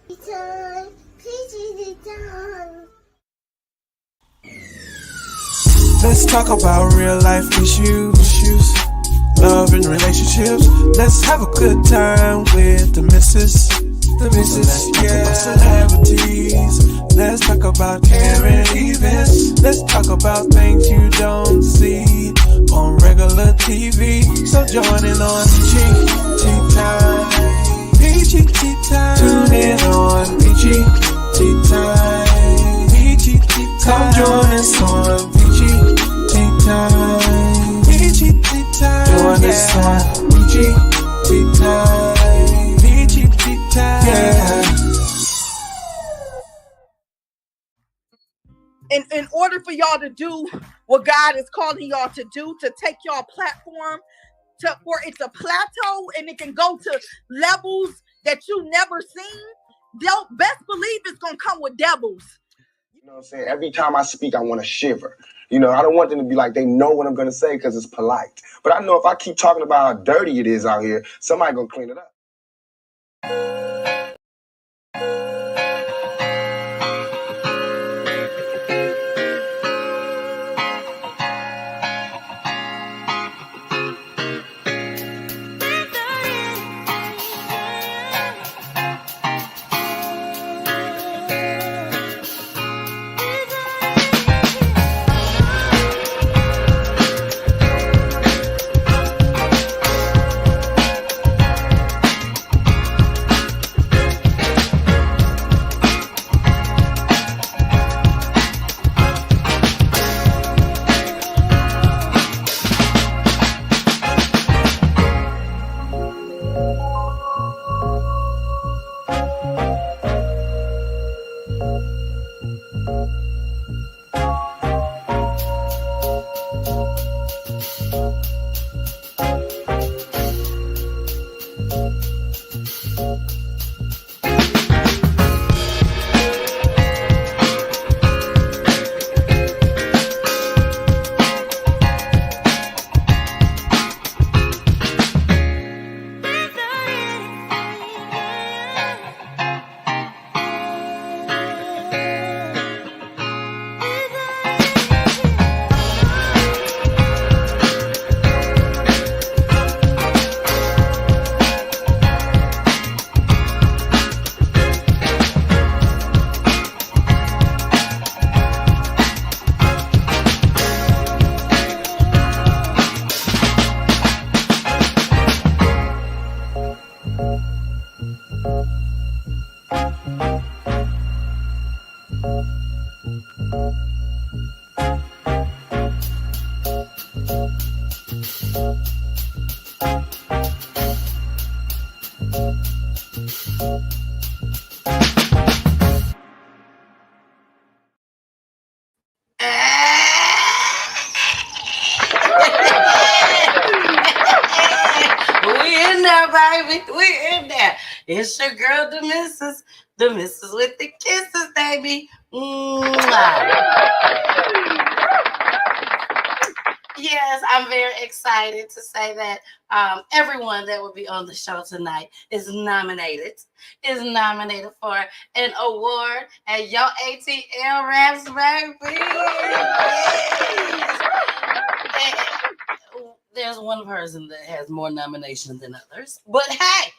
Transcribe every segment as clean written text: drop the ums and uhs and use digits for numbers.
Time, PG time. Let's talk about real life issues, love and relationships. Let's have a good time with the missus. Let's talk about celebrities. Let's talk about caring events. Let's talk about things you don't see on regular TV. So join in on PGT time. PGT time. Tune in on PGT time. PGT time. Come join us on PGT time. PGT time. Join us on PGT time. PGT time. Yeah. In order for y'all to do what God is calling y'all to do, to take y'all platform for it to plateau and it can go to levels that you never seen, don't best believe it's gonna come with devils. You know what I'm saying? Every time I speak, I want to shiver. You know, I don't want them to be like they know what I'm going to say because it's polite. But I know if I keep talking about how dirty it is out here, somebody going to clean it up. Baby, we in there. It's your girl, the missus with the kisses, baby. Mwah. Yes, I'm very excited to say that everyone that will be on the show tonight is nominated for an award at your ATL Raps, baby. Yes. There's one person that has more nominations than others, but hey,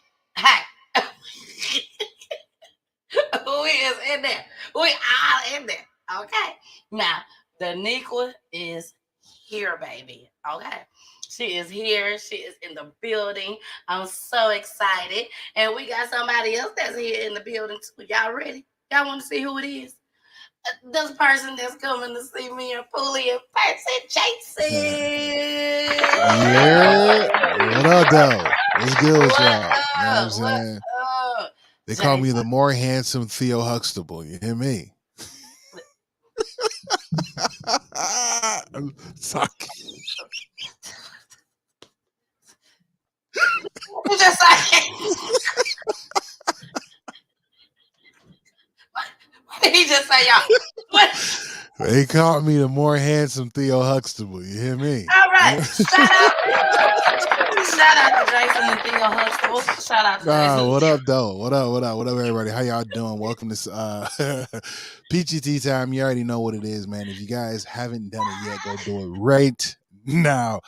we is in there. We all in there. Okay. Now, Denequia is here, baby. Okay. She is here. She is in the building. I'm so excited. And we got somebody else that's here in the building too. Y'all ready? Y'all want to see who it is? This person that's coming to see me in Pooley in person, Jason. Yeah. What up, though? What's good with y'all? You know what I'm saying? They call me the more handsome Theo Huxtable. You hear me? I'm sorry. You just say. What did he just say, y'all? What? They called me the more handsome Theo Huxtable. You hear me? All right. Shut up. Shout out to Jason and Theo Huxtable. Shout out to Jason. What up, though? What up, everybody? How y'all doing? Welcome to Peachy Tea Time. You already know what it is, man. If you guys haven't done it yet, go do it right now.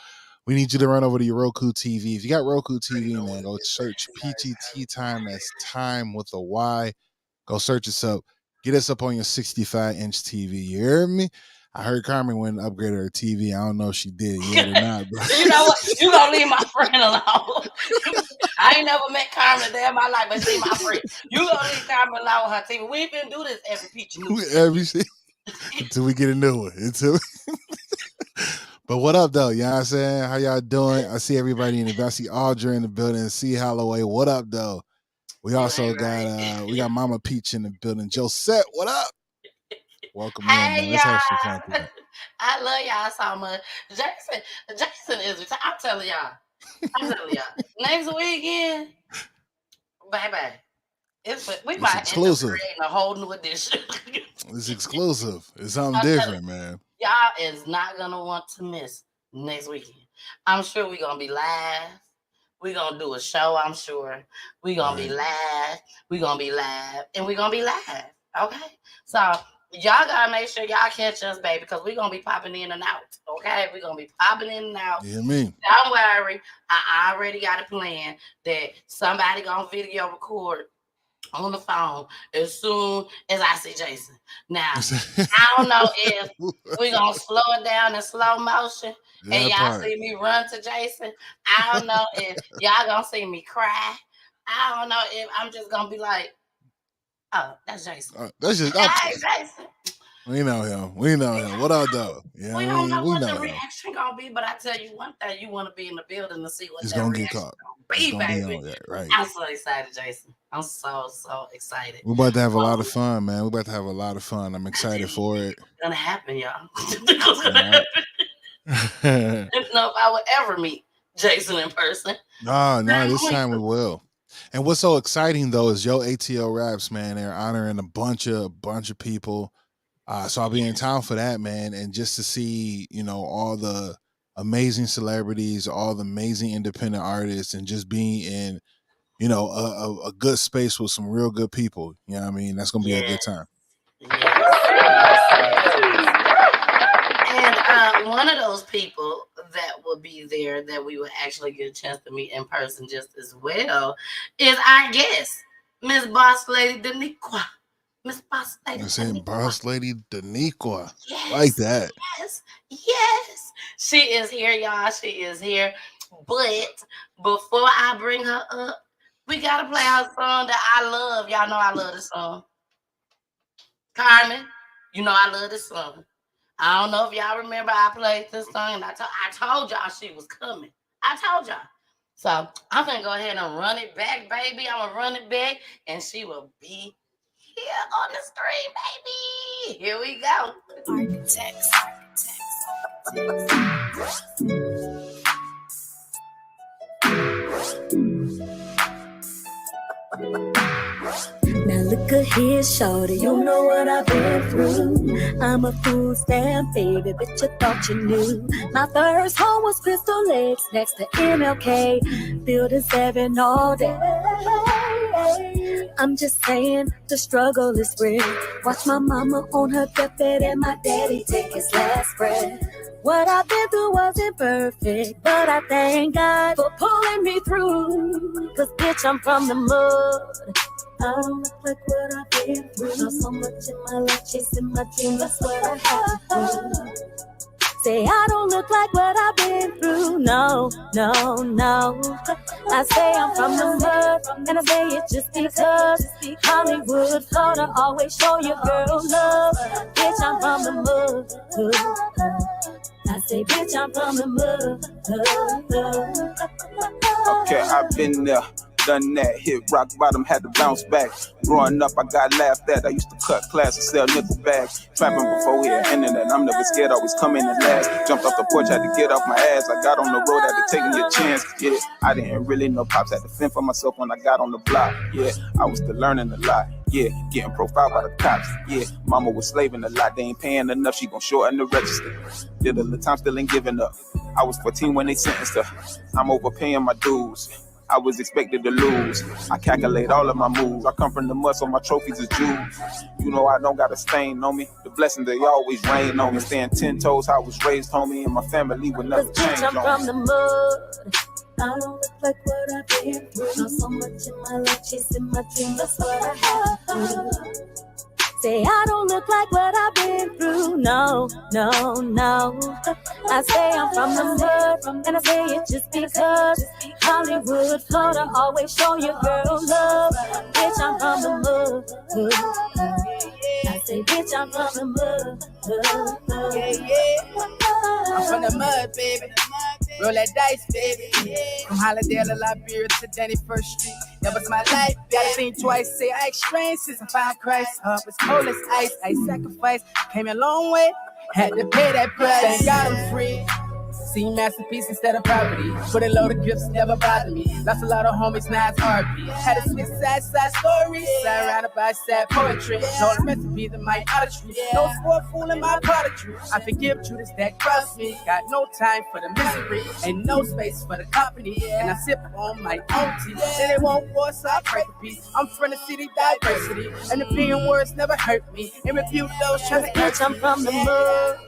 We need you to run over to your Roku TV. If you got Roku TV, man, go search Peachy Tea Time. That's time with a Y. Go search us up. Get us up on your 65-inch TV. You hear me? I heard Carmen went and upgraded her TV. I don't know if she did it yet or not. But You know what? You gonna leave my friend alone. I ain't never met Carmen a day in my life, but she my friend. You gonna leave Carmen alone with her TV. We ain't been do this every Peachy news. Until we get a new one. But what up, though? You know what I'm saying? How y'all doing? I see everybody in the I see Audrey in the building. C. Holloway. What up, though? We also got we got Mama Peach in the building. Josette, what up? Welcome in, man. Let's have some fun today. I love y'all so much. Jason is. I'm telling y'all. Next weekend, baby, we might exclusive. end up creating a whole new edition. It's exclusive. It's something different, man. Y'all is not gonna want to miss next weekend. I'm sure we're gonna be live. We're gonna do a show. I'm sure we're gonna be live. We're gonna be live, and we're gonna be live. Okay, so y'all gotta make sure y'all catch us, baby, because we're gonna be popping in and out. Okay, we're gonna be popping in and out. Yeah, me. Don't worry, I already got a plan that somebody gonna video record on the phone as soon as I see Jason. Now, I don't know if we're gonna slow it down in slow motion and y'all see me run to Jason. I don't know if y'all gonna see me cry. I don't know if I'm just gonna be like, oh, that's Jason. That's just Jason. We know him. What up, though? Yeah, we don't know what the him. reaction gonna be, but I tell you one thing: you want to be in the building to see what it's that gonna reaction get caught. Gonna be, baby. Right. I'm so excited, Jason. I'm so excited. We're about to have a lot of fun, man. I'm excited for it. It's gonna happen, y'all. It's gonna happen. I don't know if I would ever meet Jason in person. No, this time we will. And what's so exciting though is Yo ATL Raps, man. They're honoring a bunch of people. So I'll be in town for that, man. And just to see, all the amazing celebrities, all the amazing independent artists, and just being in, a good space with some real good people. You know what I mean? That's gonna be a good time. And one of those people that will be there that we will actually get a chance to meet in person just as well is our guest, Miss Boss Lady Denequia. Miss Boss Lady. I'm saying Boss Lady Denequia. Yes, like that. Yes. She is here, y'all. She is here. But before I bring her up, we gotta play our song that I love. Y'all know I love this song. Carmen, you know I love this song. I don't know if y'all remember I played this song and I told y'all she was coming. I told y'all. So I'm gonna go ahead and run it back, baby. I'm gonna run it back and she will be here on the screen, baby. Here we go. Architects. Now look at here, shorty, you know what I've been through. I'm a food stamp baby, but you thought you knew. My first home was Crystal Lakes next to MLK, building 7 all day. I'm just saying the struggle is real. Watch my mama on her deathbed and my daddy take his last breath. What I've been through wasn't perfect, but I thank God for pulling me through. Cause bitch, I'm from the mud. I don't look like what I've been through. Not so much in my life chasing my dreams, that's what I have to do. Say I don't look like what I've been through. No. I say I'm from the mud, and I say it just because Hollywood, Florida always show your girl love. Bitch, I'm from the mud. I say, bitch, I'm from the mud. Okay, I've been there. Done that, hit rock bottom, had to bounce back. Growing up, I got laughed at. I used to cut class and sell nickel bags. Trapping before we had internet, I'm never scared, always coming in last. Jumped off the porch, had to get off my ass. I got on the road, had to take me a chance. Yeah, I didn't really know pops, had to fend for myself when I got on the block. Yeah, I was still learning a lot. Yeah, getting profiled by the cops. Yeah, mama was slaving a lot. They ain't paying enough, she gon' shorten the register. Did a little time, still ain't giving up. I was 14 when they sentenced her. I'm overpaying my dues. I was expected to lose. I calculate all of my moves. I come from the mud, so my trophies is jewels. You know I don't got a stain on me. The blessing they always rain on me. Staying 10 toes, how I was raised, homie, and my family would never change I'm on from me. the mud. I don't look like what I've been through. Not so much in my life, chasing my dream. That's what I have. Say I don't look like what I've been through. No, no, no. I say I'm from the mud, and I say it just because Hollywood, Florida, always show your girl love. Bitch, I'm from the mud. I say, bitch, I'm from the mud. Yeah, yeah. I'm from the mud, baby. Roll that dice, baby. From Hollandale to Liberia to 91st Street. That was my life. Gotta think twice. Say I experienced since I found Christ. It's cold as ice. I sacrificed. Came a long way. Had to pay that price. Thank God I'm free. See masterpiece instead of property. Put a load of gifts, never bothered me. Lost a lot of homies, now it's RP. Had a sweet side story. Surrounded by sad poetry. No recipe than my artistry. No sport fooling my prodigy. I forgive Judas that crossed me. Got no time for the misery. Ain't no space for the company. And I sip on my own tea. Then they won't war, so I pray for peace. I'm from the city diversity. And opinion words never hurt me. And refute those trying to Bitch, I'm from the mud.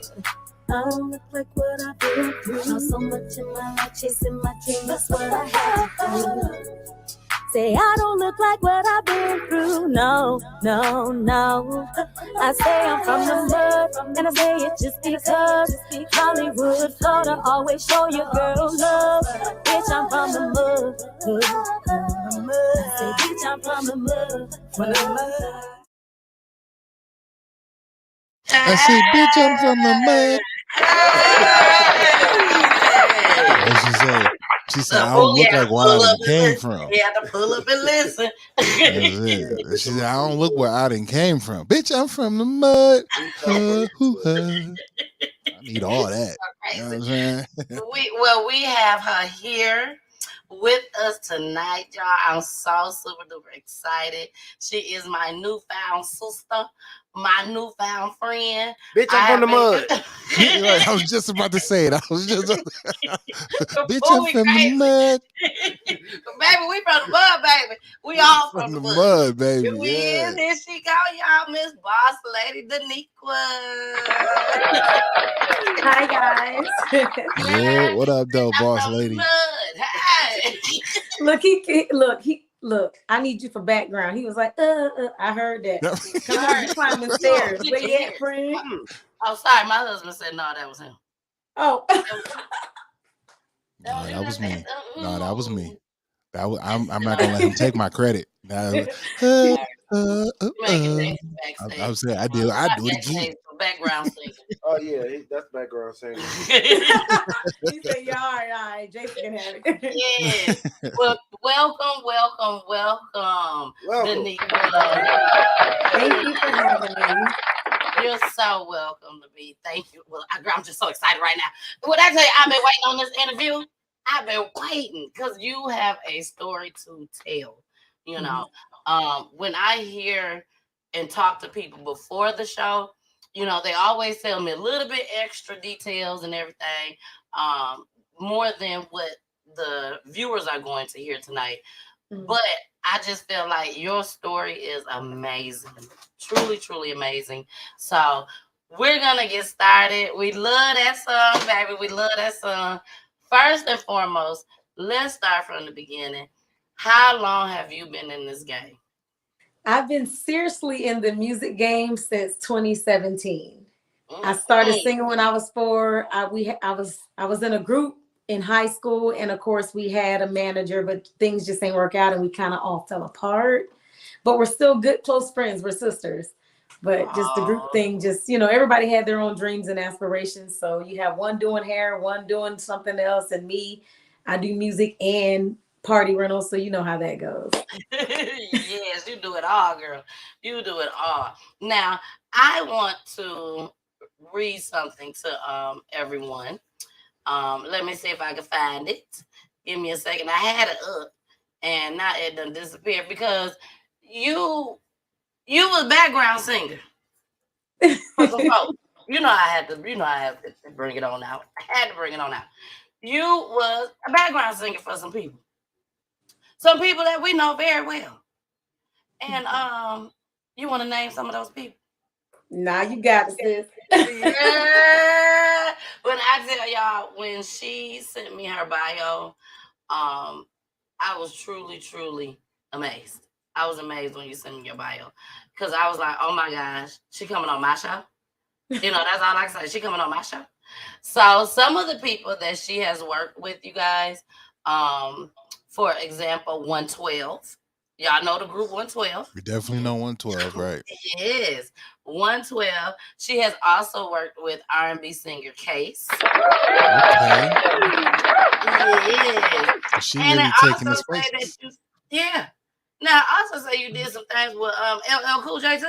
I don't look like what I've been through. Not so much in my life, chasing my dream. That's what I have. Say I don't look like what I've been through. No, no, no. I say I'm from the mud, and I say it just because Hollywood, Florida, always show your girl love. Bitch, I'm from the mud. I say, bitch, I'm from the mud. From the mud. I said, bitch, I'm from the mud. What she say? She said, I don't look like where I done came from. You have to pull up and listen. That's it. She said, I don't look where I done came from. Bitch, I'm from the mud. I need all that. You know what I'm saying? we have her here with us tonight, y'all. I'm so super duper excited. She is my newfound sister, my newfound friend. Bitch, I'm from the mud. Right, I was just about to say it. Bitch, I'm from the mud. Baby, we from the mud, baby. We all from the mud, baby. Here we is. Here she go, y'all. Miss Boss Lady Denequia. Hi, guys. Yeah, what up, though, Boss Lady? Hi. Look, I need you for background. He was like, I heard that. Come on, climbing stairs. Where you at, friend? Oh, sorry, my husband said no, that was him. Oh. No, that was me. No, that was me. I'm not gonna let him take my credit. I was saying I do it again. Background singing. Oh yeah, that's background singing. He said, "Yeah, all right, Jason can have it." Yeah. Well, welcome, Denequia. Thank you for having me. You're so welcome to be. Thank you. Well, I'm just so excited right now. When I tell you, I've been waiting on this interview. I've been waiting because you have a story to tell. You know, when I hear and talk to people before the show, you know, they always tell me a little bit extra details and everything, more than what the viewers are going to hear tonight. But I just feel like your story is amazing. Truly, truly amazing. So we're going to get started. We love that song, baby. We love that song. First and foremost, let's start from the beginning. How long have you been in this game? I've been seriously in the music game since 2017. I started singing when I was 4. I was in a group in high school, and of course we had a manager, but things just ain't work out, and we kind of all fell apart. But we're still good, close friends. We're sisters. But just the group thing, just, you know, everybody had their own dreams and aspirations. So you have one doing hair, one doing something else, and me, I do music and party rentals. So you know how that goes. Yes, you do it all, girl. You do it all. Now, I want to read something to everyone. Let me see if I can find it. Give me a second. I had it up, and now it done disappeared because you was background singer for some folks. I had to bring it on out. I had to bring it on out. You was a background singer for some people. Some people that we know very well. And you want to name some of those people? Now you got it, sis. Yeah. When I tell y'all, when she sent me her bio, I was truly, truly amazed. I was amazed when you sent me your bio. Because I was like, oh my gosh, she coming on my show. That's all I can say. She coming on my show. So some of the people that she has worked with, you guys, for example, 112. Y'all know the group 112. We definitely know 112, right? Yes, 112. She has also worked with R&B singer Case. Okay. Yes. She And really I taking the also say that spaces. yeah. Now I also say you did some things with LL Cool J too.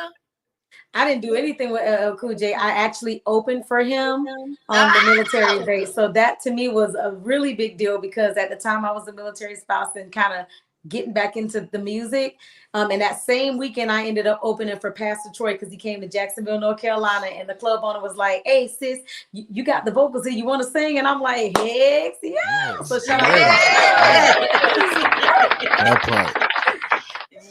I didn't do anything with LL Cool J. I actually opened for him on the military base. So that to me was a really big deal because at the time I was a military spouse and kind of getting back into the music. And that same weekend I ended up opening for Pastor Troy because he came to Jacksonville, North Carolina, and the club owner was like, hey sis, you got the vocals here, you want to sing? And I'm like, heck yeah. So shout out to that part.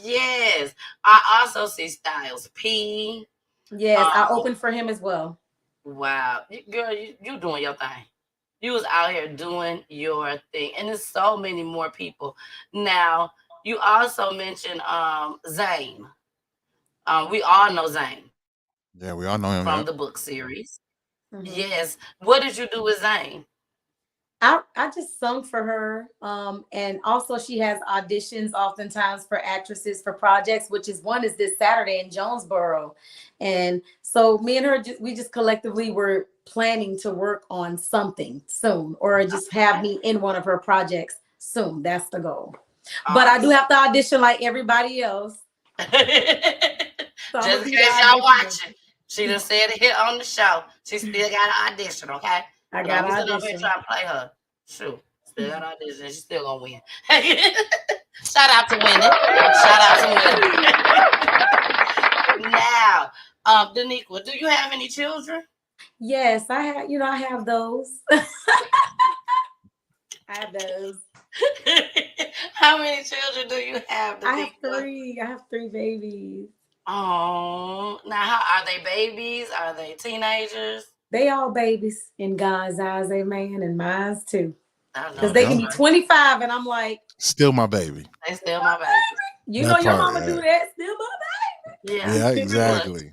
Yes. I also see Styles P. Yes, I opened for him as well. Wow. Girl, you doing your thing. You was out here doing your thing. And there's so many more people. Now, you also mentioned Zane. We all know Zane. Yeah, we all know him. From the book series. Mm-hmm. Yes. What did you do with Zane? I just sung for her. And also she has auditions oftentimes for actresses for projects, which is one is this Saturday in Jonesboro. And so me and her, we just collectively were planning to work on something soon, or just have me in one of her projects soon. That's the goal. But I do have to audition like everybody else. So just in case y'all watching, she done said it here on the show. She still got an audition, okay? I got an audition. I'm here trying to play her. Shoot, still got an audition. She's still gonna win. Shout out to winning. Shout out to winning. Now, Denequia, do you have any children? Yes, I have. I have those. I have those. How many children do you have? I have three babies. Oh, now how are they babies? Are they teenagers? They all babies in God's eyes, amen, and mine's too. Because they can be 25, and I'm like, still my baby. They still my baby. You know your mama do that, still my baby. Yeah, exactly.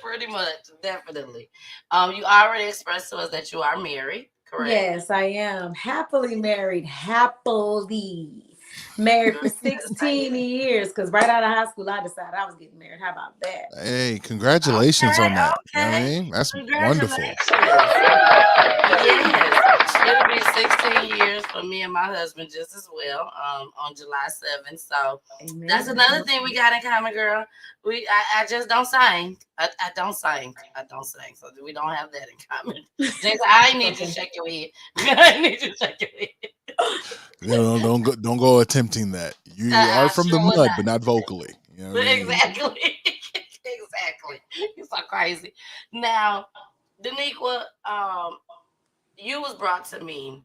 Pretty much, definitely. You already expressed to us that you are married, correct? Yes, I am happily married. Married for 16 years, because right out of high school, I decided I was getting married. How about that? Hey, congratulations on that. Okay. You know what I mean? That's wonderful. Yes, it'll be 16 years for me and my husband just as well on July 7th. So Amen. That's another thing we got in common, girl. I just don't sing. I don't sing. So we don't have that in common. Jason, I need you to shake your head. I need you to shake your head. Don't go attempting that. You are from the mud, but not vocally. You know what I mean? Exactly. Exactly. You're so crazy. Now, Denequia, you was brought to me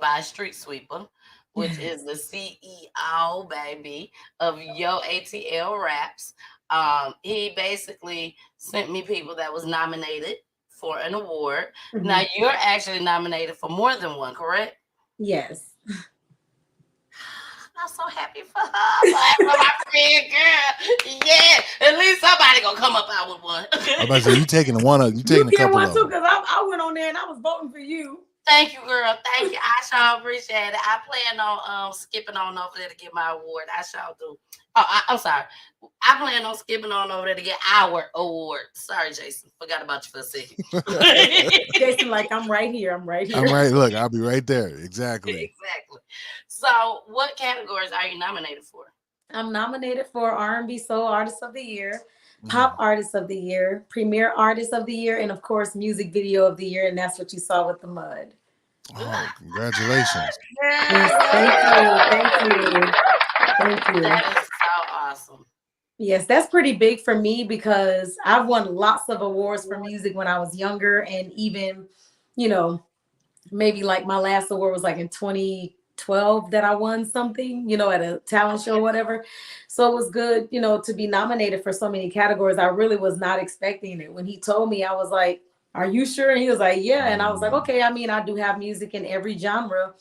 by a street sweeper, which is the CEO, baby, of Yo ATL Raps. He basically sent me people that was nominated for an award. Mm-hmm. Now, you're actually nominated for more than one, correct? Yes. I'm so happy for her. For my friend, girl. Yeah. At least somebody gonna come up out with one. I'm about to say, you taking one of you taking a couple one of too, because I went on there and I was voting for you. Thank you, girl. Thank you. I sure appreciate it. I plan on skipping on over there to get my award. I sure do. Oh, I'm sorry. I plan on skipping on over there to get our award. Sorry, Jason. Forgot about you for a second. Jason, like, I'm right here. I'm right here. I'm right. Look, I'll be right there. Exactly. Exactly. So, what categories are you nominated for? I'm nominated for R&B Soul Artist of the Year, Pop Artist of the Year, Premier Artist of the Year, and of course, Music Video of the Year. And that's what you saw with The Mud. Oh, congratulations. Yes, thank you. Thank you. That is so awesome. Yes, that's pretty big for me because I've won lots of awards for music when I was younger, and even, you know, maybe like my last award was like in 2012 that I won something, at a talent show or whatever. So it was good, to be nominated for so many categories. I really was not expecting it. When he told me, I was like, "Are you sure?" And he was like, "Yeah." And I was like, "Okay." I mean, I do have music in every genre.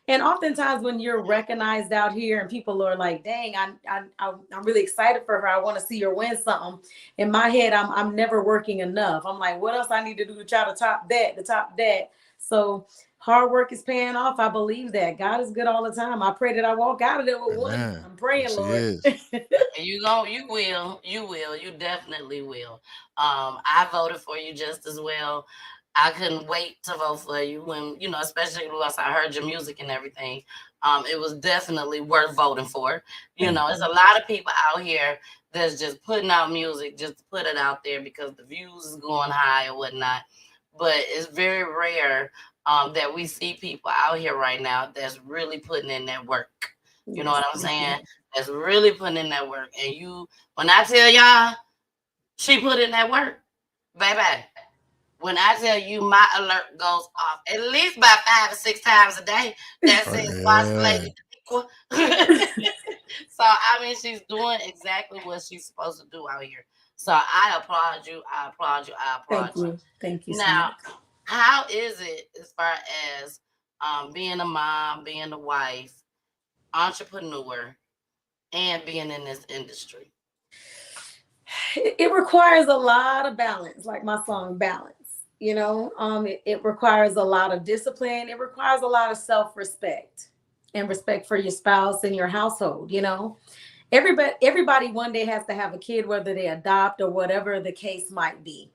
And oftentimes when you're recognized out here and people are like, "Dang, I'm really excited for her. I want to see her win something." In my head, I'm never working enough. I'm like, what else I need to do to try to top that, to top that? So hard work is paying off. I believe that God is good all the time. I pray that I walk out of there with one. Amen. I'm praying, Yes, he Lord. is. You definitely will. I voted for you just as well. I couldn't wait to vote for you when, especially once I heard your music and everything. It was definitely worth voting for. There's a lot of people out here that's just putting out music just to put it out there because the views is going high or whatnot. But it's very rare that we see people out here right now that's really putting in that work. You know what I'm saying? That's really putting in that work. And when I tell y'all, she put in that work, baby. When I tell you my alert goes off at least about 5 or 6 times a day, that says watch Lady Denequia. So I mean, she's doing exactly what she's supposed to do out here. So I applaud you. I applaud you. I applaud Thank you. you. Thank you so Now, much. how is it as far as being a mom, being a wife, entrepreneur, and being in this industry? It requires a lot of balance, like my song Balance. It requires a lot of discipline. It requires a lot of self-respect and respect for your spouse and your household. Everybody one day has to have a kid, whether they adopt or whatever the case might be.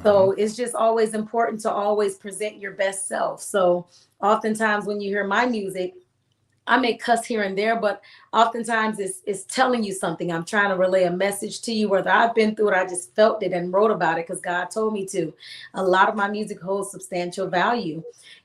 So it's just always important to always present your best self. So oftentimes when you hear my music, I may cuss here and there, but oftentimes it's telling you something. I'm trying to relay a message to you, whether I've been through it, I just felt it and wrote about it because God told me to. A lot of my music holds substantial value.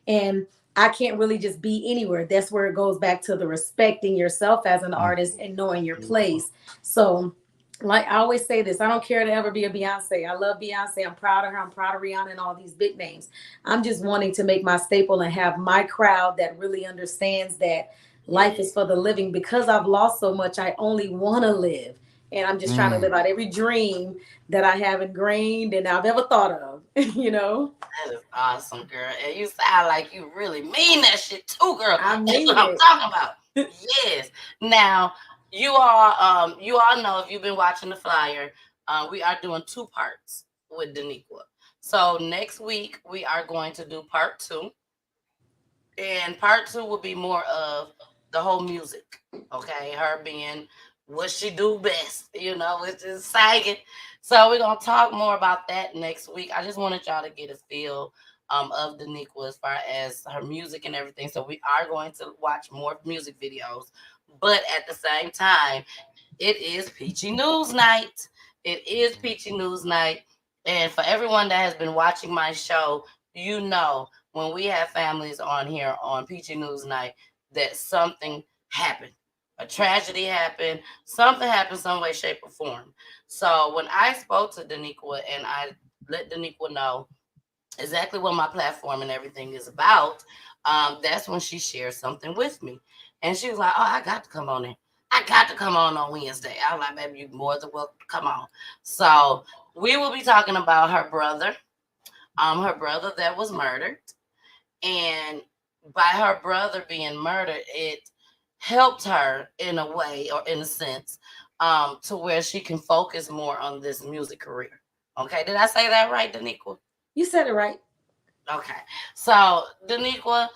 And I can't really just be anywhere. That's where it goes back to the respecting yourself as an artist and knowing your place. So like I always say this, I don't care to ever be a Beyonce. I love Beyonce. I'm proud of her. I'm proud of Rihanna and all these big names. I'm just wanting to make my staple and have my crowd that really understands that life is for the living. Because I've lost so much, I only want to live. And I'm just trying to live out every dream that I have ingrained and I've ever thought of, That is awesome, girl. And you sound like you really mean that shit too, girl. I That's mean what I'm it. talking about. Yes. Now, you all know if you've been watching the flyer, we are doing 2 parts with Denequa. So next week we are going to do part 2. And part 2 will be more of the whole music. Okay, her being what she do best, which is singing. So we're gonna talk more about that next week. I just wanted y'all to get a feel of Denequa as far as her music and everything. So we are going to watch more music videos, but at the same time, it is Peachy News Night. It is Peachy News Night. And for everyone that has been watching my show, when we have families on here on Peachy News Night, that something happened. A tragedy happened. Something happened some way, shape, or form. So when I spoke to Denequa and I let Denequa know exactly what my platform and everything is about, that's when she shared something with me. And she was like, "Oh, I got to come on in. I got to come on Wednesday." I was like, "Baby, you're more than welcome to come on." So we will be talking about her brother that was murdered. And by her brother being murdered, it helped her in a way or in a sense to where she can focus more on this music career. Okay, did I say that right, Denequa? You said it right. Okay, so Denequa,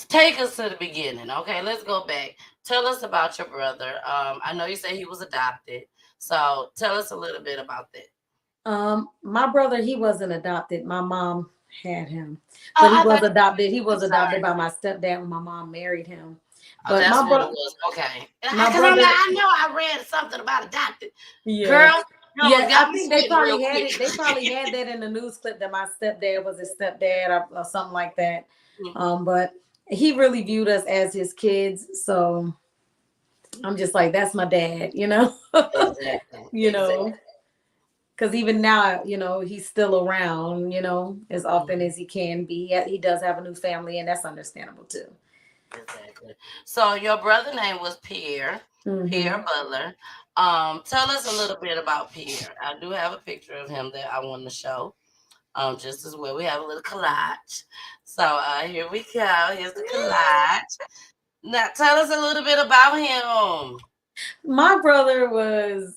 take us to the beginning. Okay, let's go back. Tell us about your brother. I know you said he was adopted, so tell us a little bit about that. My brother, he wasn't adopted. My mom had him, but he was adopted. He was adopted by my stepdad when my mom married him. But that's my what it brother, was. Okay, my because brother, I know I read something about adopted. yeah, Girl, yeah. I got me think they sweating real probably had quick. it. They probably had that in the news clip that my stepdad was his stepdad or something like that. But he really viewed us as his kids. So I'm just like, that's my dad, Exactly. you know, because even now, he's still around, as often as he can be. He does have a new family, and that's understandable too. Exactly. So your brother name was Pierre, Hmm. Pierre Butler. Tell us a little bit about Pierre. I do have a picture of him that I want to show. Just as well. We have a little collage. So here we go. Here's the collage. Now tell us a little bit about him. My brother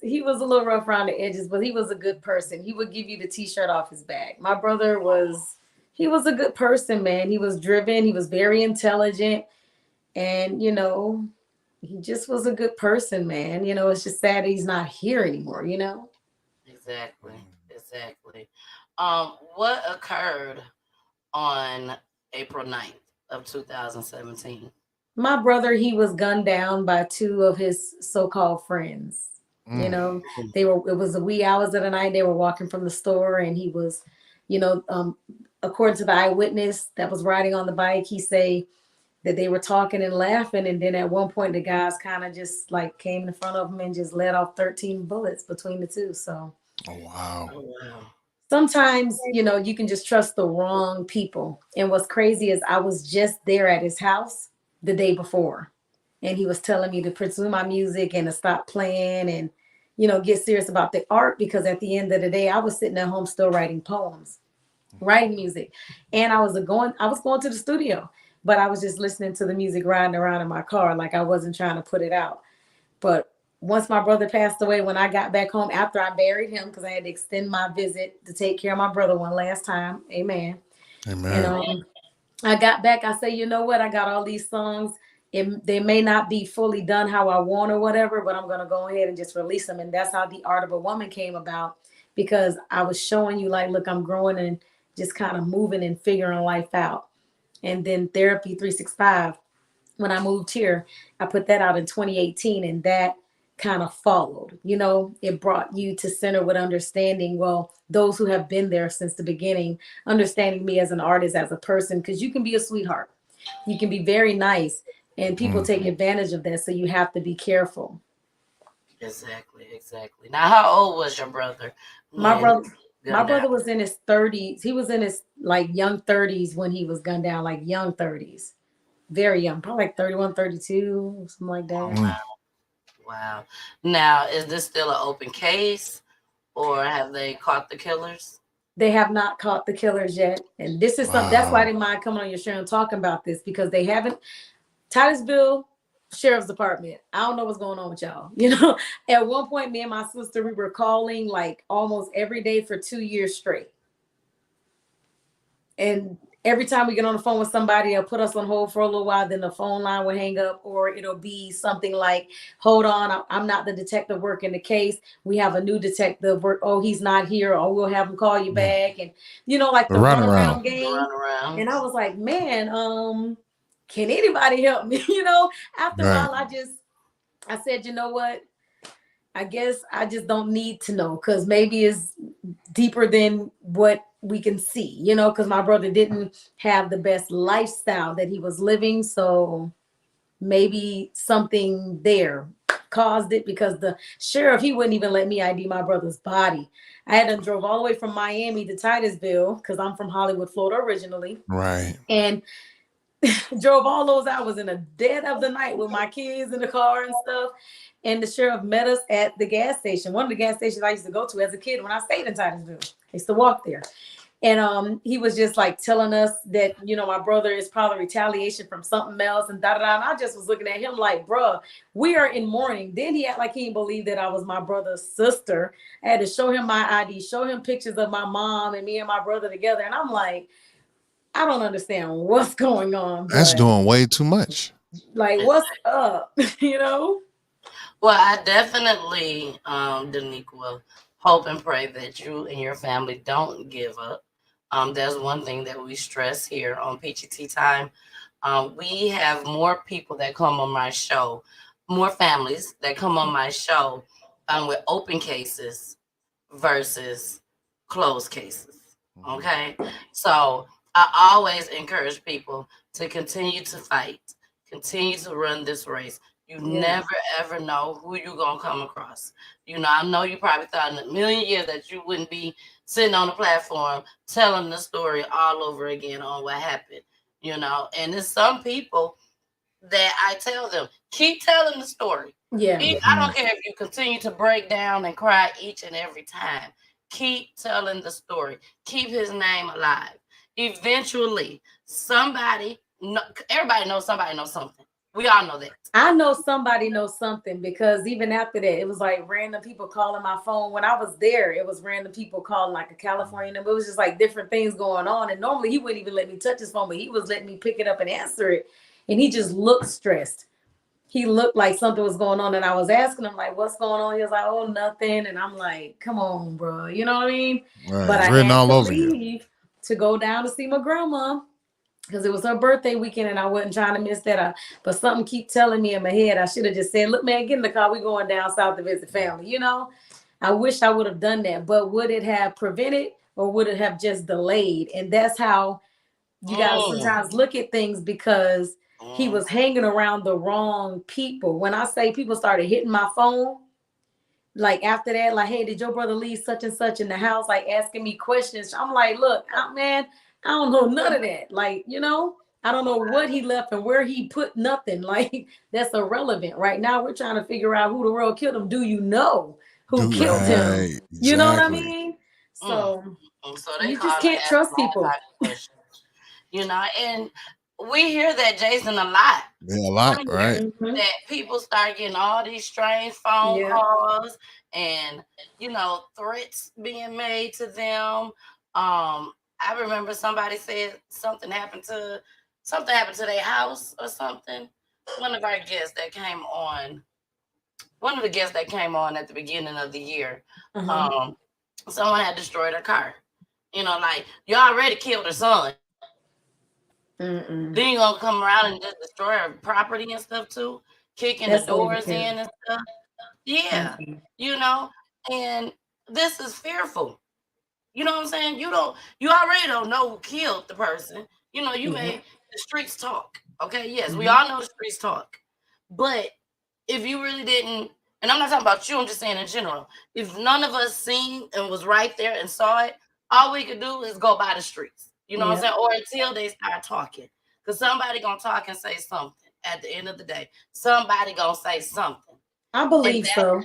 he was a little rough around the edges, but he was a good person. He would give you the t-shirt off his back. My brother he was a good person, man. He was driven, he was very intelligent, and he just was a good person, man. It's just sad he's not here anymore. Exactly. Exactly. What occurred on April 9th of 2017? My brother, he was gunned down by two of his so-called friends. It was the wee hours of the night. They were walking from the store, and he was, you know, um, according to the eyewitness that was riding on the bike, he say that they were talking and laughing, and then at one point the guys kind of just like came in front of him and just let off 13 bullets between the two. So Oh wow. Oh, wow. sometimes, you can just trust the wrong people. And what's crazy is I was just there at his house the day before, and he was telling me to pursue my music and to stop playing and, get serious about the art, because at the end of the day, I was sitting at home still writing poems, writing music. And I was going to the studio, but I was just listening to the music riding around in my car. Like I wasn't trying to put it out. But once my brother passed away, when I got back home after I buried him, because I had to extend my visit to take care of my brother one last time. Amen. And Amen. I got back, I say, you know what? I got all these songs. They may not be fully done how I want or whatever, but I'm going to go ahead and just release them. And that's how The Art of a Woman came about, because I was showing you, like, look, I'm growing and just kind of moving and figuring life out. And then Therapy 365, when I moved here, I put that out in 2018, and that kind of followed. It brought you to center with understanding, well, those who have been there since the beginning, understanding me as an artist, as a person, because you can be a sweetheart. You can be very nice, and people take advantage of that. So you have to be careful. Exactly. Exactly. Now, how old was your brother My when brother, my gunned down? brother was in his 30s. He was in his like young 30s when he was gunned down, like young 30s, very young, probably like 31, 32, something like Oh, that. wow. Wow. Now, is this still an open case, or have they caught the killers? They have not caught the killers yet. And this is something, that's why I Wow. didn't mind coming on your show and talking about this, because they haven't. Titusville Sheriff's Department, I don't know what's going on with y'all. At one point, me and my sister, we were calling like almost every day for 2 years straight. And every time we get on the phone with somebody, they'll put us on hold for a little while, then the phone line will hang up, or it'll be something like, hold on, I'm not the detective working the case. We have a new detective work. Oh, he's not here. Or we'll have him call you back. And, like The the runaround. runaround game. Run around. And I was like, man, can anybody help me? After a Right. while, I said, you know what? I guess I just don't need to know, because maybe it's deeper than what we can see, because my brother didn't have the best lifestyle that he was living. So maybe something there caused it, because the sheriff, he wouldn't even let me ID my brother's body. I had to drove all the way from Miami to Titusville, because I'm from Hollywood, Florida originally. Right. And drove all those hours in the dead of the night with my kids in the car and stuff. And the sheriff met us at the gas station, one of the gas stations I used to go to as a kid when I stayed in Titusville. I used to walk there. And he was just like telling us that, my brother is probably retaliation from something else and da da da. And I just was looking at him like, bruh, we are in mourning. Then he act like he didn't believe that I was my brother's sister. I had to show him my ID, show him pictures of my mom and me and my brother together. And I'm like, I don't understand what's going on, That's but doing way too much. like, what's up? you know? Well, I definitely, Daniqua, hope and pray that you and your family don't give up. There's one thing that we stress here on PGT Time. We have more people that come on my show, more families that come on my show with open cases versus closed cases. Okay. So I always encourage people to continue to fight, continue to run this race, You never ever know who you're gonna come across. I know you probably thought in a million years that you wouldn't be sitting on the platform telling the story all over again on what happened. And there's some people that I tell them, keep telling the story. Yeah. I don't care if you continue to break down and cry each and every time. Keep telling the story. Keep his name alive. Eventually, everybody knows somebody knows something. We all know that. I know somebody knows something, because even after that, it was like random people calling my phone. When I was there, it was random people calling, like a California number. It was just like different things going on. And normally he wouldn't even let me touch his phone, but he was letting me pick it up and answer it. And he just looked stressed. He looked like something was going on. And I was asking him, like, what's going on? He was like, oh, nothing. And I'm like, come on, bro. You know what I mean? Right. But I written had all to over leave to go down to see my grandma, because it was her birthday weekend and I wasn't trying to miss that. But something keep telling me in my head, I should have just said, look, man, get in the car. We going down south to visit family. I wish I would have done that. But would it have prevented, or would it have just delayed? And that's how you got to sometimes look at things, because he was hanging around the wrong people. When I say people started hitting my phone, like after that, like, hey, did your brother leave such and such in the house? Like asking me questions. I'm like, look, man, I don't know none of that. Like, I don't know what he left and where he put nothing. Like, that's irrelevant. Right now, we're trying to figure out who the world killed him. Do you know who killed him? Exactly. You know what I mean? So they you just can't trust people. And we hear that, Jason, a lot. Yeah, a lot, right? That people start getting all these strange phone calls and, threats being made to them. I remember somebody said something happened to their house or something. One of the guests that came on at the beginning of the year, someone had destroyed her car. Like, you already killed her son. Then you're gonna come around and just destroy her property and stuff too, kicking the doors in and stuff. Yeah, and this is fearful. You know what I'm saying? You already don't know who killed the person. The streets talk. Okay, yes, we all know the streets talk. But if you really didn't, and I'm not talking about you, I'm just saying in general, if none of us seen and was right there and saw it, all we could do is go by the streets. You know what I'm saying? Or until they start talking. Because somebody gonna talk and say something at the end of the day. Somebody gonna say something. I believe so.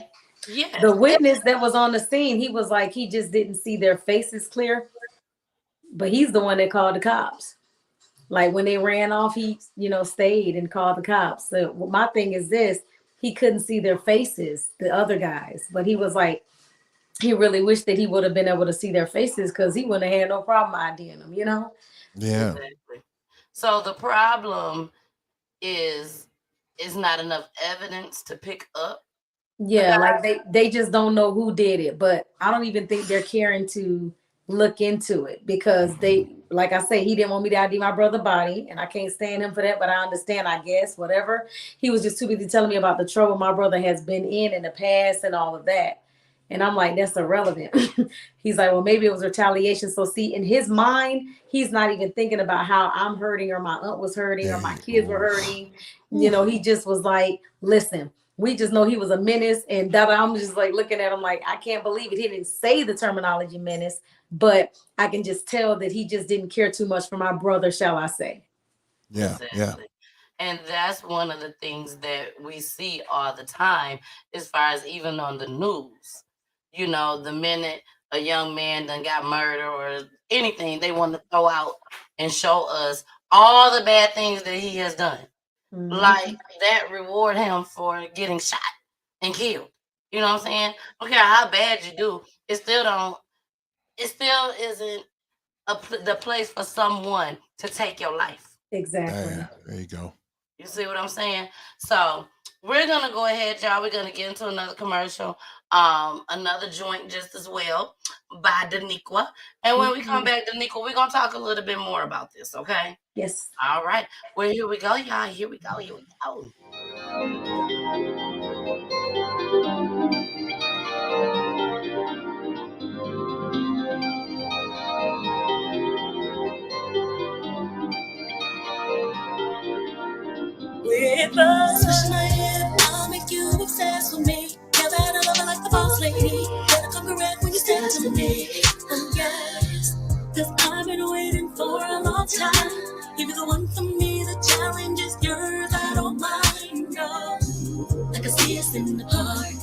Yeah. The witness that was on the scene, he was like, he just didn't see their faces clear. But he's the one that called the cops. Like when they ran off, he, stayed and called the cops. So my thing is this, he couldn't see their faces, the other guys. But he was like, he really wished that he would have been able to see their faces, because he wouldn't have had no problem IDing them, Yeah. Exactly. So the problem is not enough evidence to pick up. Yeah, like they just don't know who did it. But I don't even think they're caring to look into it, because they, like I say, he didn't want me to ID my brother's body, and I can't stand him for that, but I understand, I guess, whatever. He was just too busy telling me about the trouble my brother has been in the past and all of that. And I'm like, that's irrelevant. He's like, well, maybe it was retaliation. So see, in his mind, he's not even thinking about how I'm hurting, or my aunt was hurting, or my kids were hurting. He just was like, listen, we just know he was a menace. And that I'm just like looking at him like, I can't believe it. He didn't say the terminology menace, but I can just tell that he just didn't care too much for my brother, shall I say. Yeah, yeah. And that's one of the things that we see all the time, as far as even on the news. The minute a young man done got murdered or anything, they want to throw out and show us all the bad things that he has done. Like that reward him for getting shot and killed. You know what I'm saying? I don't care how bad you do, it still isn't the place for someone to take your life. Exactly. There you go. You see what I'm saying? So we're gonna go ahead, y'all. We're gonna get into another commercial, another joint just as well by Denequia. And when we come back, Denequia, we're gonna talk a little bit more about this, okay? Yes. All right. Well, here we go, y'all. Here we go. With us, push my hip sweetie. Better come correct when you step to me. Oh, yes. Cause I've been waiting for a long time. If you're the one for me, the challenge is yours. I don't mind, no. I can see us in the park,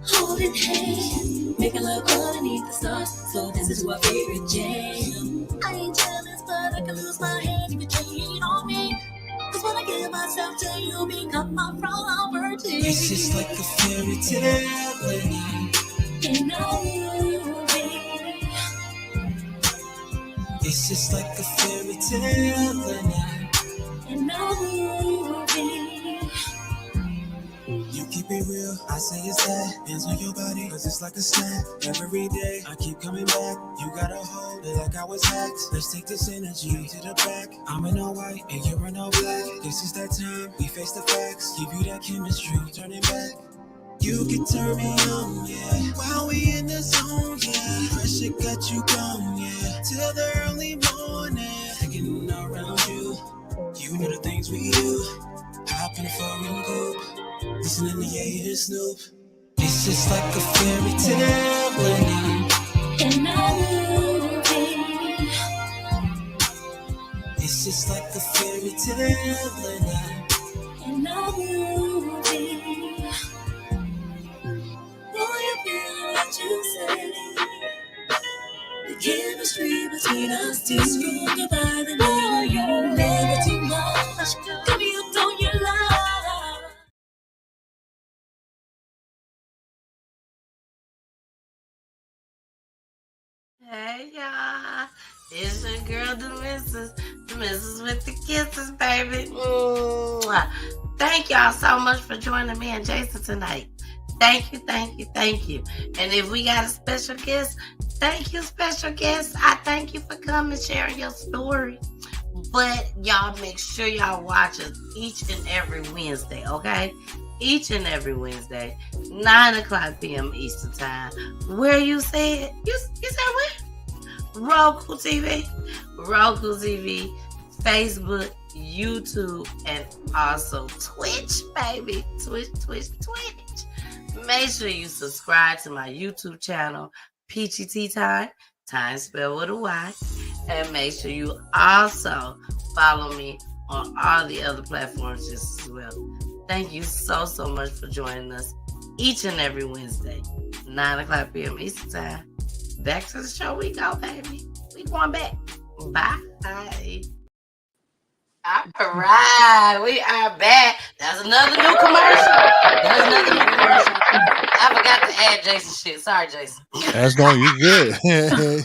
holding hands, making love underneath the stars. So this is our favorite jam. I ain't jealous, but I can lose my head if you cheat on me. Cause when I give myself to you, become my property. It's just like a fairy tale when in a movie. it's just like a fairy tale when In a movie. you keep it real, I say it's that. Hands on your body, cause it's like a snap. Every day, I keep coming back. You gotta hold it like I was hacked. Let's take this energy to the back. I'm in all white and you're in all black. This is that time, we face the facts. Give you that chemistry, turn it back. You can turn me on, yeah. While we in the zone, yeah. Pressure got you gone, yeah. Till the early morning, hanging around you. You know the things we do. Hop in the foreign coupe, listening to Ye and Snoop. It's just like a fairy tale when In a movie. it's just like a fairy tale when In a movie. Boy, you feel what you say. The chemistry between us two is stronger by the more you never too much. Give me up, don't you lie. Hey y'all, it's your girl, the missus with the kisses, baby. Mwah. Thank y'all so much for joining me and Jason tonight. Thank you, thank you, thank you. And if we got a special guest, thank you, special guest. I thank you for coming, sharing your story. But y'all make sure y'all watch us each and every Wednesday, okay? Each and every Wednesday, 9:00 p.m. Eastern Time. Where you said? You said where? Roku TV, Facebook, YouTube, and also Twitch, baby. Twitch. Make sure you subscribe to my YouTube channel, Peachy Tea Time spelled with a Y. And make sure you also follow me on all the other platforms just as well. Thank you so much for joining us each and every Wednesday, 9:00 p.m. Eastern Time. Back to the show we go, baby. We going back. Bye. All right, we are back. That's another new commercial. I forgot to add Jason shit. Sorry, Jason. That's no, you good.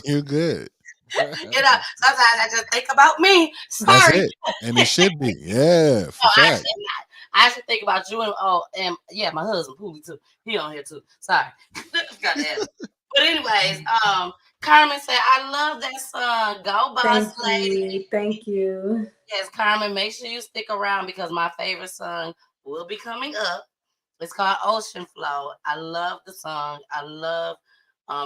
You're good. Sometimes I just think about me. Sorry. That's it. And it should be. Yeah. No, I should think about you and my husband Pooley too. He on here too. Sorry. Got to add him. But anyways, Carmen said, I love that song. Go Boss Lady. Thank you. Yes, Carmen, make sure you stick around because my favorite song will be coming up. It's called Ocean Flow. I love the song. I love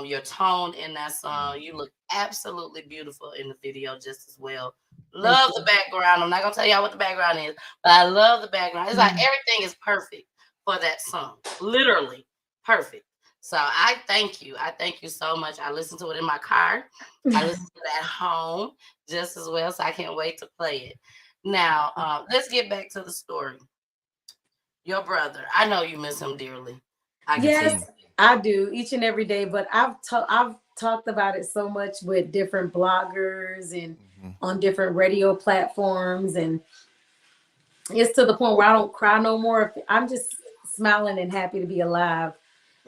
your tone in that song. You look absolutely beautiful in the video just as well. Love the background. I'm not going to tell y'all what the background is, but I love the background. It's like everything is perfect for that song. Literally perfect. So I thank you. I thank you so much. I listen to it in my car. I listen to it at home just as well. So I can't wait to play it. Now, let's get back to the story. Your brother, I know you miss him dearly. Yes, I do each and every day. But I've talked about it so much with different bloggers and on different radio platforms. And it's to the point where I don't cry no more. I'm just smiling and happy to be alive.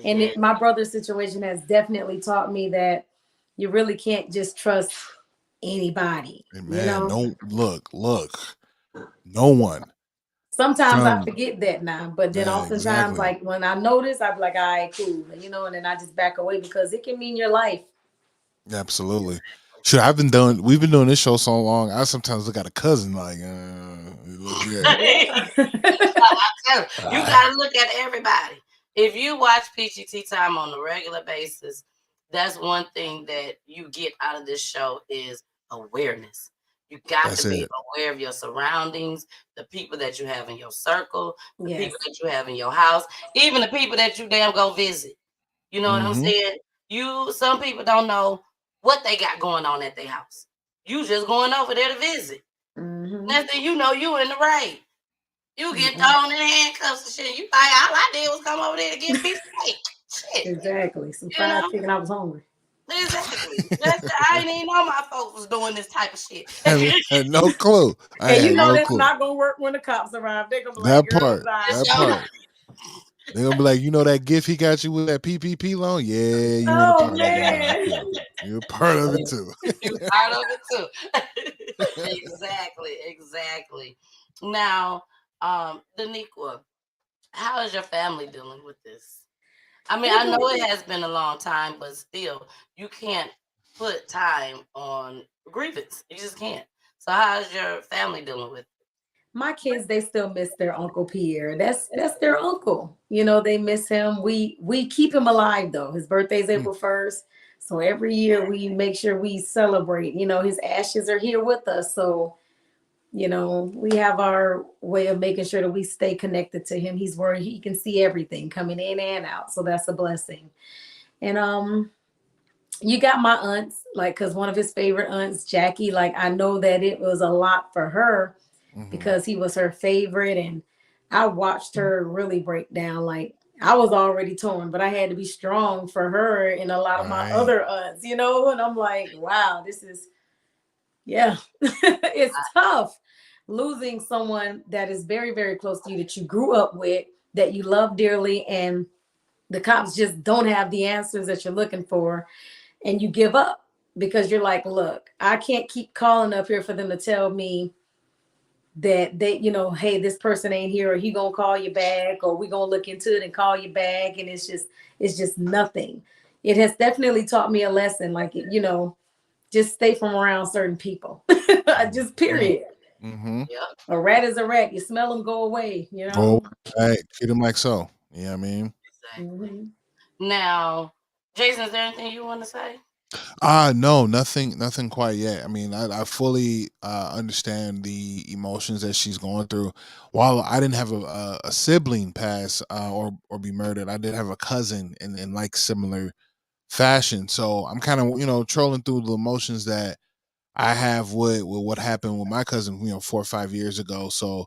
And my brother's situation has definitely taught me that you really can't just trust anybody. Man, you know? no, look, no one. Sometimes I forget that now, but then oftentimes, like when I notice, I'm like, all right, cool, and then I just back away because it can mean your life. Absolutely. Sure, we've been doing this show so long. I sometimes look at a cousin like, you gotta look at everybody. If you watch Peachy Tea Time on a regular basis, that's one thing that you get out of this show is awareness. You got to be aware of your surroundings, the people that you have in your circle, the people that you have in your house, even the people that you damn go visit. You know what I'm saying? Some people don't know what they got going on at their house. You just going over there to visit. Next thing you know, you in the right. You get thrown in handcuffs and shit. You like, all I did was come over there to get a piece of cake. Shit. Exactly. Some fried chicken. I was hungry. Exactly. I didn't even know my folks was doing this type of shit. Had no clue. And you know that's not gonna work when the cops arrive. They're gonna be like, that part. They're gonna be like, you know that gift he got you with that PPP loan? Yeah, you were part of it. You're part of it too. You're part of it too. Exactly. Now, Denequia, how is your family dealing with this? I mean, I know it has been a long time, but still, you can't put time on grievance. You just can't. So how's your family dealing with it? My kids, they still miss their Uncle Pierre. That's their uncle. You know, they miss him. We keep him alive though. His birthday's April 1st. So every year we make sure we celebrate. You know, his ashes are here with us. So, you know, we have our way of making sure that we stay connected to him. He's where he can see everything coming in and out. So that's a blessing. And you got my aunts, like, because one of his favorite aunts, Jackie, like, I know that it was a lot for her because he was her favorite. And I watched her really break down. Like, I was already torn, but I had to be strong for her and a lot of my other aunts, you know? And I'm like, wow, this is, it's tough losing someone that is very, very close to you, that you grew up with, that you love dearly, and the cops just don't have the answers that you're looking for. And you give up because you're like, look, I can't keep calling up here for them to tell me that they, you know, hey, this person ain't here, or he gonna call you back, or we gonna look into it and call you back. And it's just nothing. It has definitely taught me a lesson, like, you know, just stay from around certain people. Just period. A rat is a rat. You smell them, go away, you know? Treat them like so. Yeah, I mean. Now, Jason, is there anything you want to say? No, nothing quite yet. I mean, I fully understand the emotions that she's going through. While I didn't have a sibling pass or be murdered, I did have a cousin in like similar fashion. So I'm kind of, you know, trolling through the emotions that I have with what happened with my cousin, you know, 4 or 5 years ago. So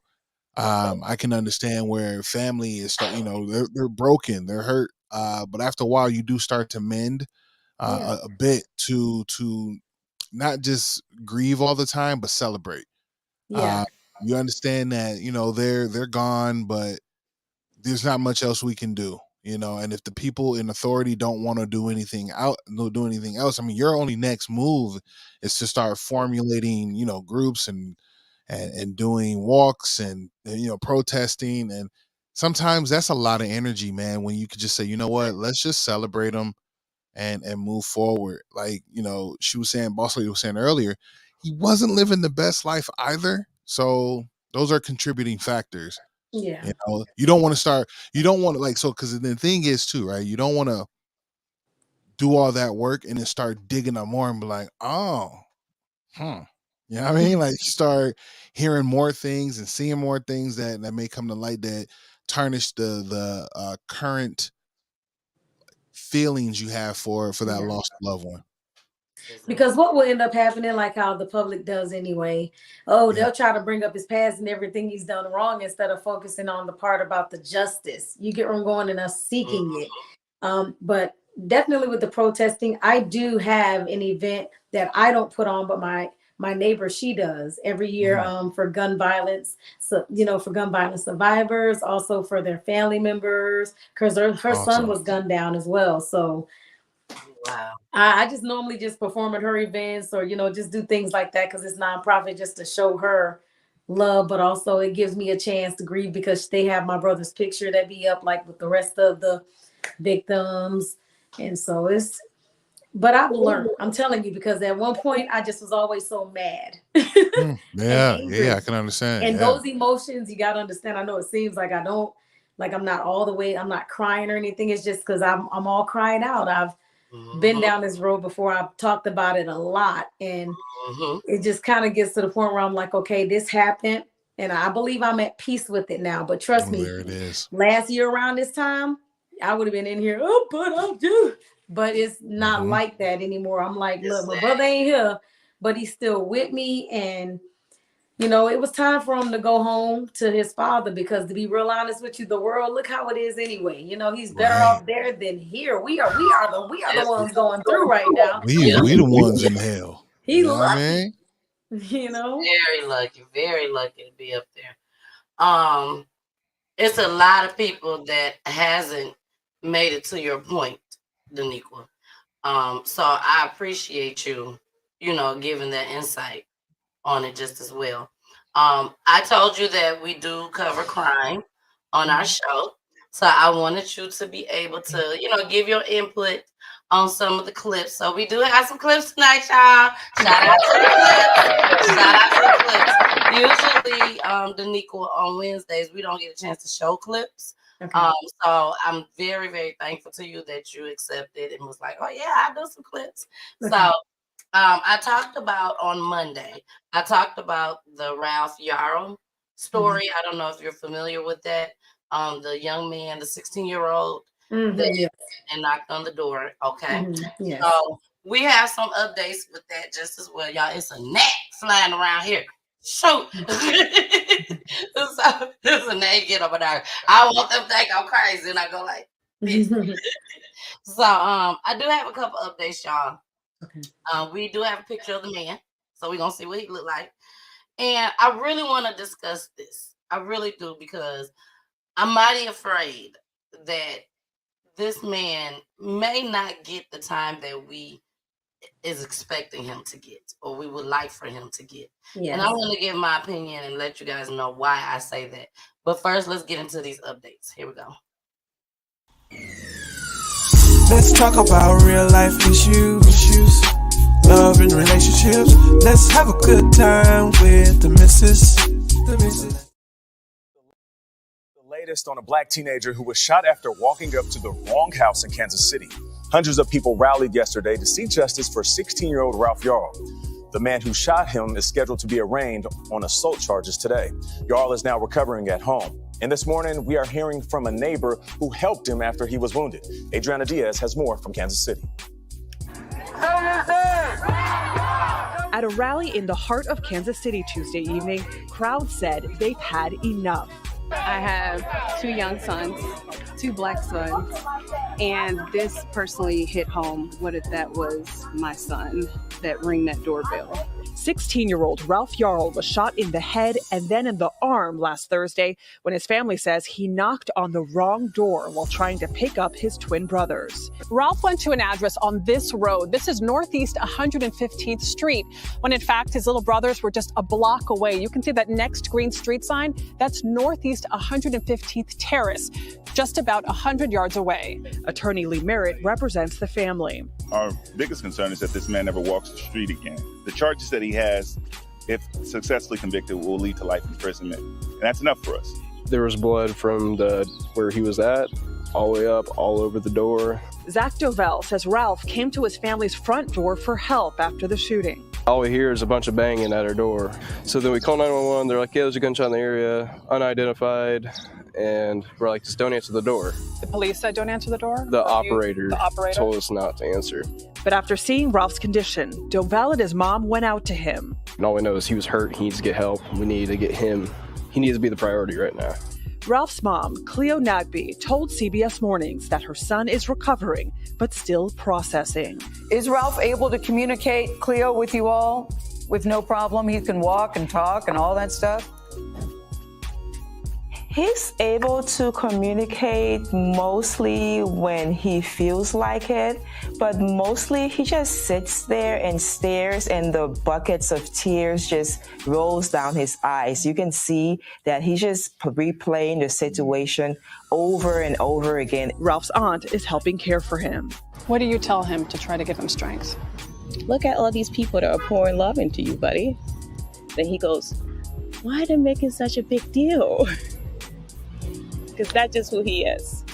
I can understand where family is, you know, they're broken, they're hurt. But after a while, you do start to mend a bit to not just grieve all the time, but celebrate. You understand that, you know, they're gone, but there's not much else we can do, you know. And if the people in authority don't want to do anything else, I mean, your only next move is to start formulating, you know, groups and doing walks and you know, protesting. And sometimes that's a lot of energy, man, when you could just say, you know what, let's just celebrate them and move forward. Like, you know, Boss Lady was saying earlier, he wasn't living the best life either. So those are contributing factors. You know, you don't want to like, so, because the thing is too, right? You don't want to do all that work and then start digging up more and be like, oh, you know what I mean? Like, start hearing more things and seeing more things that may come to light that tarnish the current feelings you have for that lost loved one. Because what will end up happening, like how the public does anyway, they'll try to bring up his past and everything he's done wrong instead of focusing on the part about the justice. You get where I'm going, and us seeking it. But definitely with the protesting, I do have an event that I don't put on, but my neighbor, she does every year for gun violence. So, you know, for gun violence survivors, also for their family members, because her son was gunned down as well. So I just normally just perform at her events, or, you know, just do things like that because it's nonprofit, just to show her love. But also it gives me a chance to grieve because they have my brother's picture that be up like with the rest of the victims. And so but I've learned, I'm telling you, because at one point I just was always so mad. I can understand. And those emotions, you got to understand. I know it seems like I'm not all the way, I'm not crying or anything. It's just because I'm all crying out. I've been down this road before. I've talked about it a lot, and it just kind of gets to the point where I'm like, okay, this happened, and I believe I'm at peace with it now. But trust me, there it is. Last year around this time, I would have been in here, but it's not like that anymore. I'm like, look, my brother ain't here, but he's still with me. And, you know, it was time for him to go home to his father because, to be real honest with you, the world, look how it is anyway. You know, he's better off there than here. We are the ones going through right now. We the ones in hell. He's you know lucky. What I mean? You know, very lucky to be up there. It's a lot of people that hasn't made it to your point, Denequia. So I appreciate you, you know, giving that insight on it just as well. I told you that we do cover crime on our show. So I wanted you to be able to, you know, give your input on some of the clips. So we do have some clips tonight, y'all. Shout out to the clips. Usually, Denequia, on Wednesdays, we don't get a chance to show clips. Okay. So I'm very, very thankful to you that you accepted and was like, oh yeah, I'll do some clips. Okay. So I talked about on Monday, I talked about the Ralph Yarrow story. I don't know if you're familiar with that. The young man, the 16-year-old that and knocked on the door. Okay. Yes. So we have some updates with that just as well. Y'all, it's a gnat flying around here. Shoot. So there's a gnat get over there. I want them to think I'm crazy and I go like this. So I do have a couple updates, y'all. Okay. We do have a picture of the man, so we're gonna see what he look like. And I really want to discuss this. I really do, because I'm mighty afraid that this man may not get the time that we is expecting him to get, or we would like for him to get. Yes. And I want to give my opinion and let you guys know why I say that. But first, let's get into these updates. Here we go. Let's talk about real life issues, love and relationships. Let's have a good time with the missus. The latest on a black teenager who was shot after walking up to the wrong house in Kansas City. Hundreds of people rallied yesterday to seek justice for 16-year-old Ralph Yarrow. The man who shot him is scheduled to be arraigned on assault charges today. Yarrow is now recovering at home. And this morning, we are hearing from a neighbor who helped him after he was wounded. Adriana Diaz has more from Kansas City. At a rally in the heart of Kansas City Tuesday evening, crowds said they've had enough. I have 2 young sons, 2 black sons, and this personally hit home what if that was my son that rang that doorbell. 16-year-old Ralph Yarrow was shot in the head and then in the arm last Thursday when his family says he knocked on the wrong door while trying to pick up his twin brothers. Ralph went to an address on this road. This is Northeast 115th Street, when in fact his little brothers were just a block away. You can see that next green street sign. That's Northeast 115th Terrace, just about 100 yards away. Attorney Lee Merritt represents the family. Our biggest concern is that this man never walks the street again. The charges that he has, if successfully convicted, will lead to life imprisonment. And that's enough for us. There was blood from where he was at, all the way up, all over the door. Zach Dovell says Ralph came to his family's front door for help after the shooting. All we hear is a bunch of banging at our door. So then we call 911. They're like, yeah, there's a gunshot in the area, unidentified. And we're like, just don't answer the door. The police said don't answer the door? The operator told us not to answer. But after seeing Ralph's condition, Dovell and his mom went out to him. And all we know is he was hurt. He needs to get help. We need to get him. He needs to be the priority right now. Ralph's mom, Cleo Nagby, told CBS Mornings that her son is recovering, but still processing. Is Ralph able to communicate, Cleo, with you all with no problem? He can walk and talk and all that stuff? He's able to communicate mostly when he feels like it, but mostly he just sits there and stares, and the buckets of tears just rolls down his eyes. You can see that he's just replaying the situation over and over again. Ralph's aunt is helping care for him. What do you tell him to try to give him strength? Look at all these people that are pouring love into you, buddy. Then he goes, why are they making such a big deal? Because that's just who he is.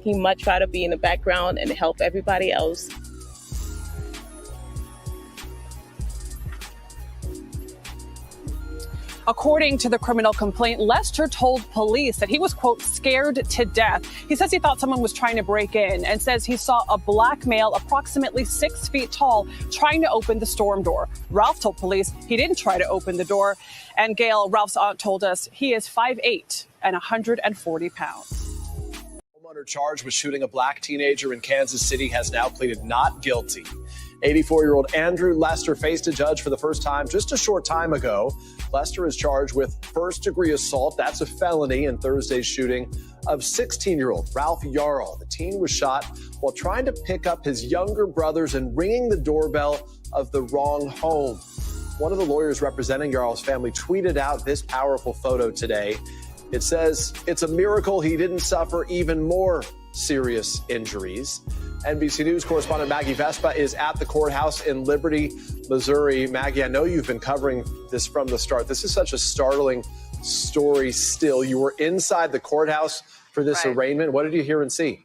He much rather be in the background and help everybody else. According to the criminal complaint, Lester told police that he was, quote, scared to death. He says he thought someone was trying to break in and says he saw a black male approximately 6 feet tall trying to open the storm door. Ralph told police he didn't try to open the door. And Gail, Ralph's aunt, told us he is 5'8" and 140 pounds. Homeowner charged with shooting a black teenager in Kansas City has now pleaded not guilty. 84-year-old Andrew Lester faced a judge for the first time just a short time ago. Lester is charged with first-degree assault. That's a felony in Thursday's shooting of 16-year-old Ralph Yarl. The teen was shot while trying to pick up his younger brothers and ringing the doorbell of the wrong home. One of the lawyers representing Yarl's family tweeted out this powerful photo today. It says, "It's a miracle he didn't suffer even more serious injuries." NBC News correspondent Maggie Vespa is at the courthouse in Liberty, Missouri. Maggie, I know you've been covering this from the start. This is such a startling story still. You were inside the courthouse for this arraignment. What did you hear and see?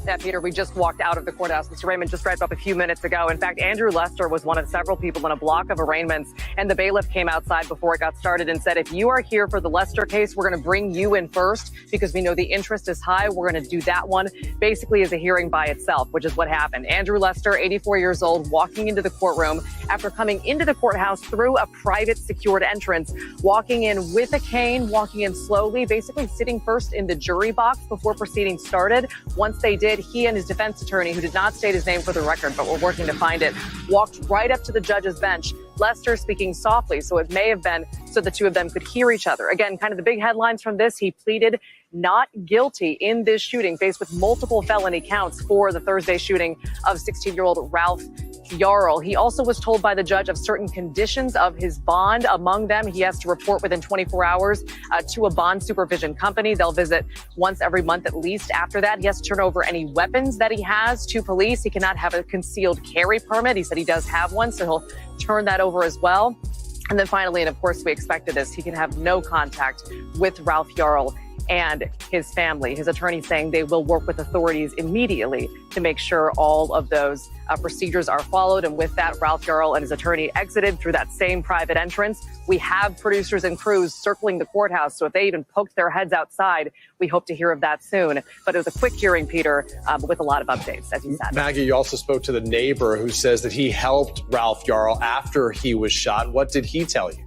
Yeah, Peter, we just walked out of the courthouse. Mr. Raymond just wrapped up a few minutes ago. In fact, Andrew Lester was one of several people in a block of arraignments, and the bailiff came outside before it got started and said, if you are here for the Lester case, we're going to bring you in first because we know the interest is high. We're going to do that one basically as a hearing by itself, which is what happened. Andrew Lester, 84 years old, walking into the courtroom after coming into the courthouse through a private secured entrance, walking in with a cane, walking in slowly, basically sitting first in the jury box before proceedings started. Once they did, he and his defense attorney, who did not state his name for the record, but we're working to find it, walked right up to the judge's bench. Lester speaking softly, so it may have been so the two of them could hear each other. Again, kind of the big headlines from this, he pleaded not guilty in this shooting, faced with multiple felony counts for the Thursday shooting of 16-year-old Ralph Yarl. He also was told by the judge of certain conditions of his bond. Among them, he has to report within 24 hours to a bond supervision company. They'll visit once every month at least. After that, he has to turn over any weapons that he has to police. He cannot have a concealed carry permit. He said he does have one, so he'll turn that over as well. And then finally, and of course we expected this, he can have no contact with Ralph Yarl and his family. His attorney saying they will work with authorities immediately to make sure all of those procedures are followed. And with that, Ralph Yarl and his attorney exited through that same private entrance. We have producers and crews circling the courthouse, so if they even poked their heads outside, we hope to hear of that soon. But it was a quick hearing, Peter, with a lot of updates, as you said. Maggie, you also spoke to the neighbor who says that he helped Ralph Yarl after he was shot. What did he tell you?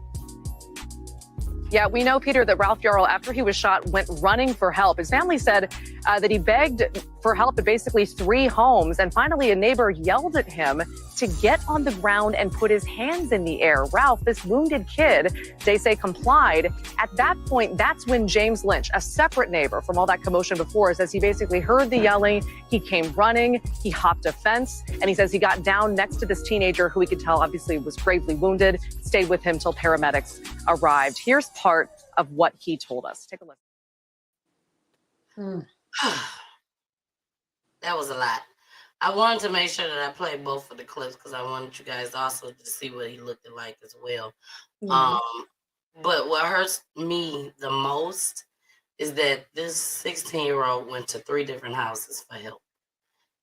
Yeah, we know, Peter, that Ralph Yarl, after he was shot, went running for help. His family said that he begged for help at basically 3 homes. And finally, a neighbor yelled at him to get on the ground and put his hands in the air. Ralph, this wounded kid, they say complied. At that point, that's when James Lynch, a separate neighbor from all that commotion before, says he basically heard the yelling. He came running. He hopped a fence. And he says he got down next to this teenager who he could tell obviously was gravely wounded, stayed with him till paramedics arrived. Here's part of what he told us. Take a listen. That was a lot. I wanted to make sure that I played both of the clips because I wanted you guys also to see what he looked like as well. But what hurts me the most is that this 16-year-old went to 3 different houses for help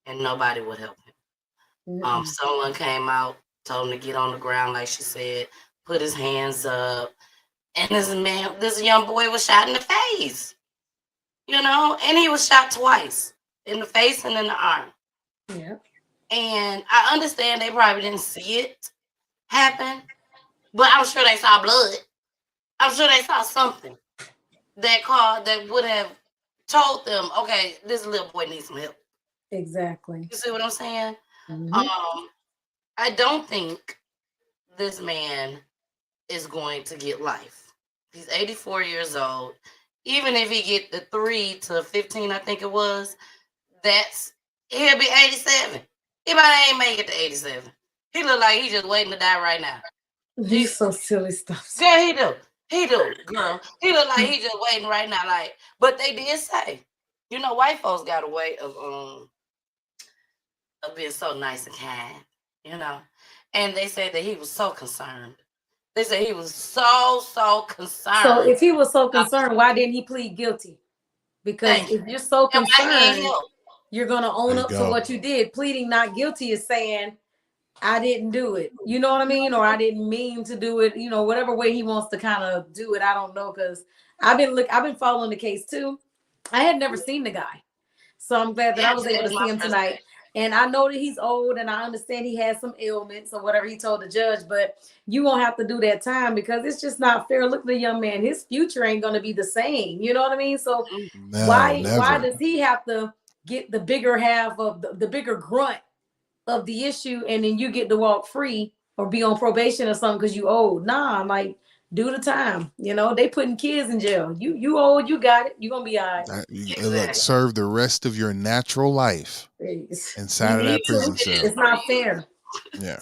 and nobody would help him. Someone came out, told him to get on the ground, like she said, put his hands up. And this young boy was shot in the face, and he was shot twice, in the face and in the arm. Yeah. And I understand they probably didn't see it happen, but I'm sure they saw blood. I'm sure they saw something that would have told them, okay, this little boy needs some help. Exactly. You see what I'm saying? Mm-hmm. I don't think this man is going to get life. He's 84 years old. Even if he get the 3 to 15, I think it was, he'll be 87. He might ain't make it to 87. He look like he's just waiting to die right now. He's so silly stuff. Yeah, he do. He do, girl. He look like he's just waiting right now. But they did say, white folks got a way of being so nice and kind, And they said that he was so concerned. They said he was so concerned. So if he was so concerned, why didn't he plead guilty? Because if you're so concerned, you're going to own up to what you did. Pleading not guilty is saying, I didn't do it. You know what I mean? Or I didn't mean to do it. You know, whatever way he wants to kind of do it, I don't know. Because I've been following the case too. I had never seen the guy. So I'm glad that I was able to see him tonight. And I know that he's old and I understand he has some ailments or whatever he told the judge, but you won't have to do that time because it's just not fair. Look at the young man, his future ain't gonna be the same. You know what I mean? So why does he have to get the bigger half of the bigger grunt of the issue and then you get to walk free or be on probation or something because you old? Nah, like do the time. You know, they putting kids in jail. You old, you got it. You gonna be all right. Look, serve the rest of your natural life inside of that prison cell. It's not fair. Yeah.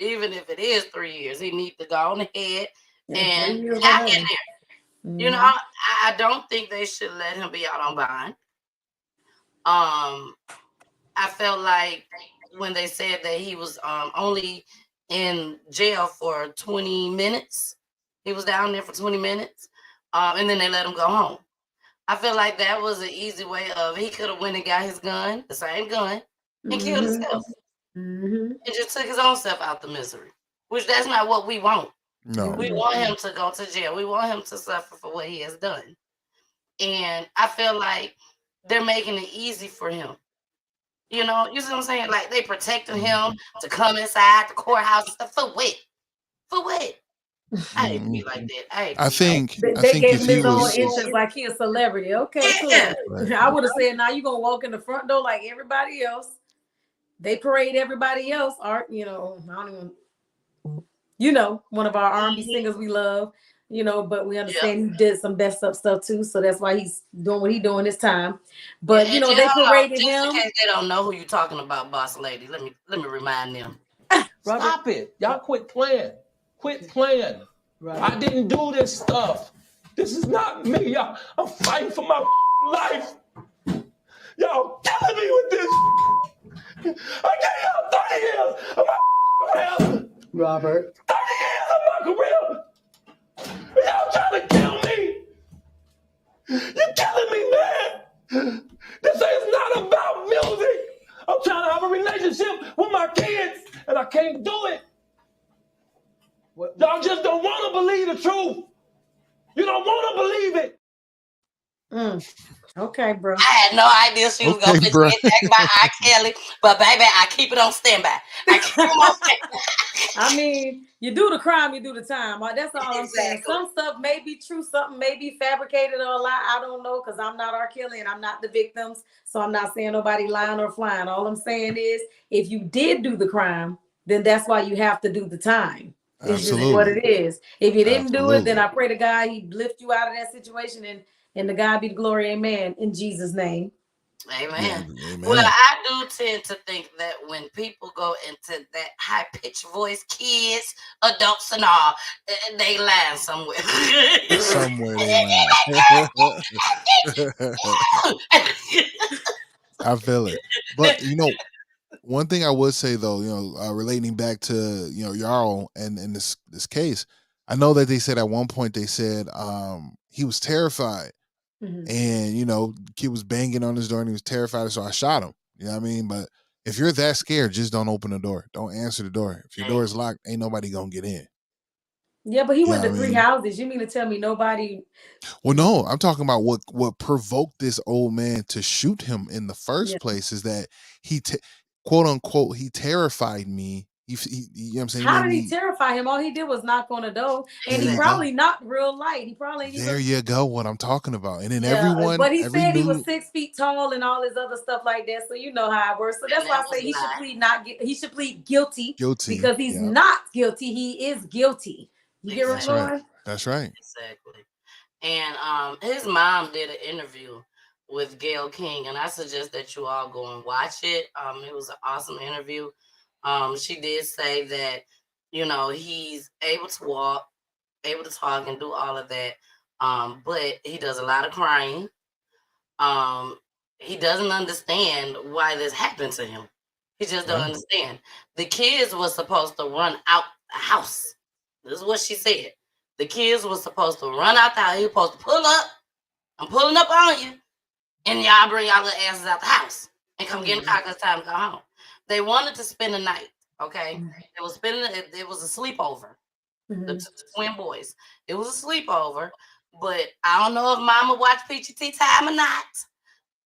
Even if it is 3 years, he needs to go on ahead and not in there. You know, I don't think they should let him be out on bond. I felt like when they said that he was only in jail for 20 minutes, he was down there for 20 minutes, and then they let him go home. I feel like that was an easy way of he could have went and got his gun, the same gun, and killed himself. And just took his own self out the misery, which that's not what we want. No. We want him to go to jail. We want him to suffer for what he has done. And I feel like they're making it easy for him. You know, you see what I'm saying? Like they protecting him to come inside the courthouse and stuff. For what? For what? I hate to be like that. I think they gave if him he his own was, entrance like he a celebrity. Okay, cool. Right. I would have said, now you gonna walk in the front door like everybody else. They parade everybody else. Art, you know, I don't even, you know, one of our R&B singers we love, you know, but we understand he did some messed up stuff too. So that's why he's doing what he's doing this time. But you know, they paraded him. Just in case they don't know who you're talking about, boss lady. Let me remind them. Stop it. Y'all quit playing. Quit playing. Right. I didn't do this stuff. This is not me, y'all. I'm fighting for my life. Y'all killing me with this. I gave y'all 30 years of my career. Robert. 30 years of my career. Y'all trying to kill me. You're killing me, man. This is not about music. I'm trying to have a relationship with my kids, and I can't do it. Y'all just don't want to believe the truth. You don't want to believe it. Okay, bro. I had no idea she was gonna be attacked by R. Kelly, but baby, I keep it on standby. I mean, you do the crime, you do the time. That's all I'm saying. Some stuff may be true, something may be fabricated or a lie. I don't know because I'm not R. Kelly and I'm not the victims. So I'm not saying nobody lying or flying. All I'm saying is if you did do the crime, then that's why you have to do the time. It's just what it is. If you didn't do it, then I pray to God he lift you out of that situation and to God be the glory. Amen. In Jesus' name. Amen. Amen. Well, I do tend to think that when people go into that high-pitched voice, kids, adults, and all, they lying somewhere. Somewhere they lying. I feel it. But, you know, one thing I would say, though, you know, relating back to, you know, Jarl and this case, I know that they said at one point, they said he was terrified. And, you know, the kid was banging on his door and he was terrified. So I shot him. You know what I mean? But if you're that scared, just don't open the door. Don't answer the door. If your door is locked, ain't nobody going to get in. Yeah, but he went to 3 houses. You mean to tell me nobody? Well, no, I'm talking about what provoked this old man to shoot him in the first place is that he, quote unquote, he terrified me. He, you know what I'm saying? How did he terrify him? All he did was knock on the door, and he probably knocked real light. He probably there you go. What I'm talking about, and then But he said he was 6 feet tall and all his other stuff like that. So you know how it works. So that's why I say he should plead he should plead guilty. Guilty because he's not guilty. He is guilty. You get what I'm saying? That's right. Exactly. And his mom did an interview with Gayle King, and I suggest that you all go and watch it. It was an awesome interview. She did say that, you know, he's able to walk, able to talk and do all of that. But he does a lot of crying. He doesn't understand why this happened to him. He just don't understand. The kids were supposed to run out the house. This is what she said. The kids were supposed to run out the house. He was supposed to pull up. I'm pulling up on you. And y'all bring y'all little asses out the house and come get in the car because it's time to go home. They wanted to spend the night, Okay, it was spending. It was a sleepover. The Mhm. twin boys. It was a sleepover, but I don't know if Mama watched PGT Time or not.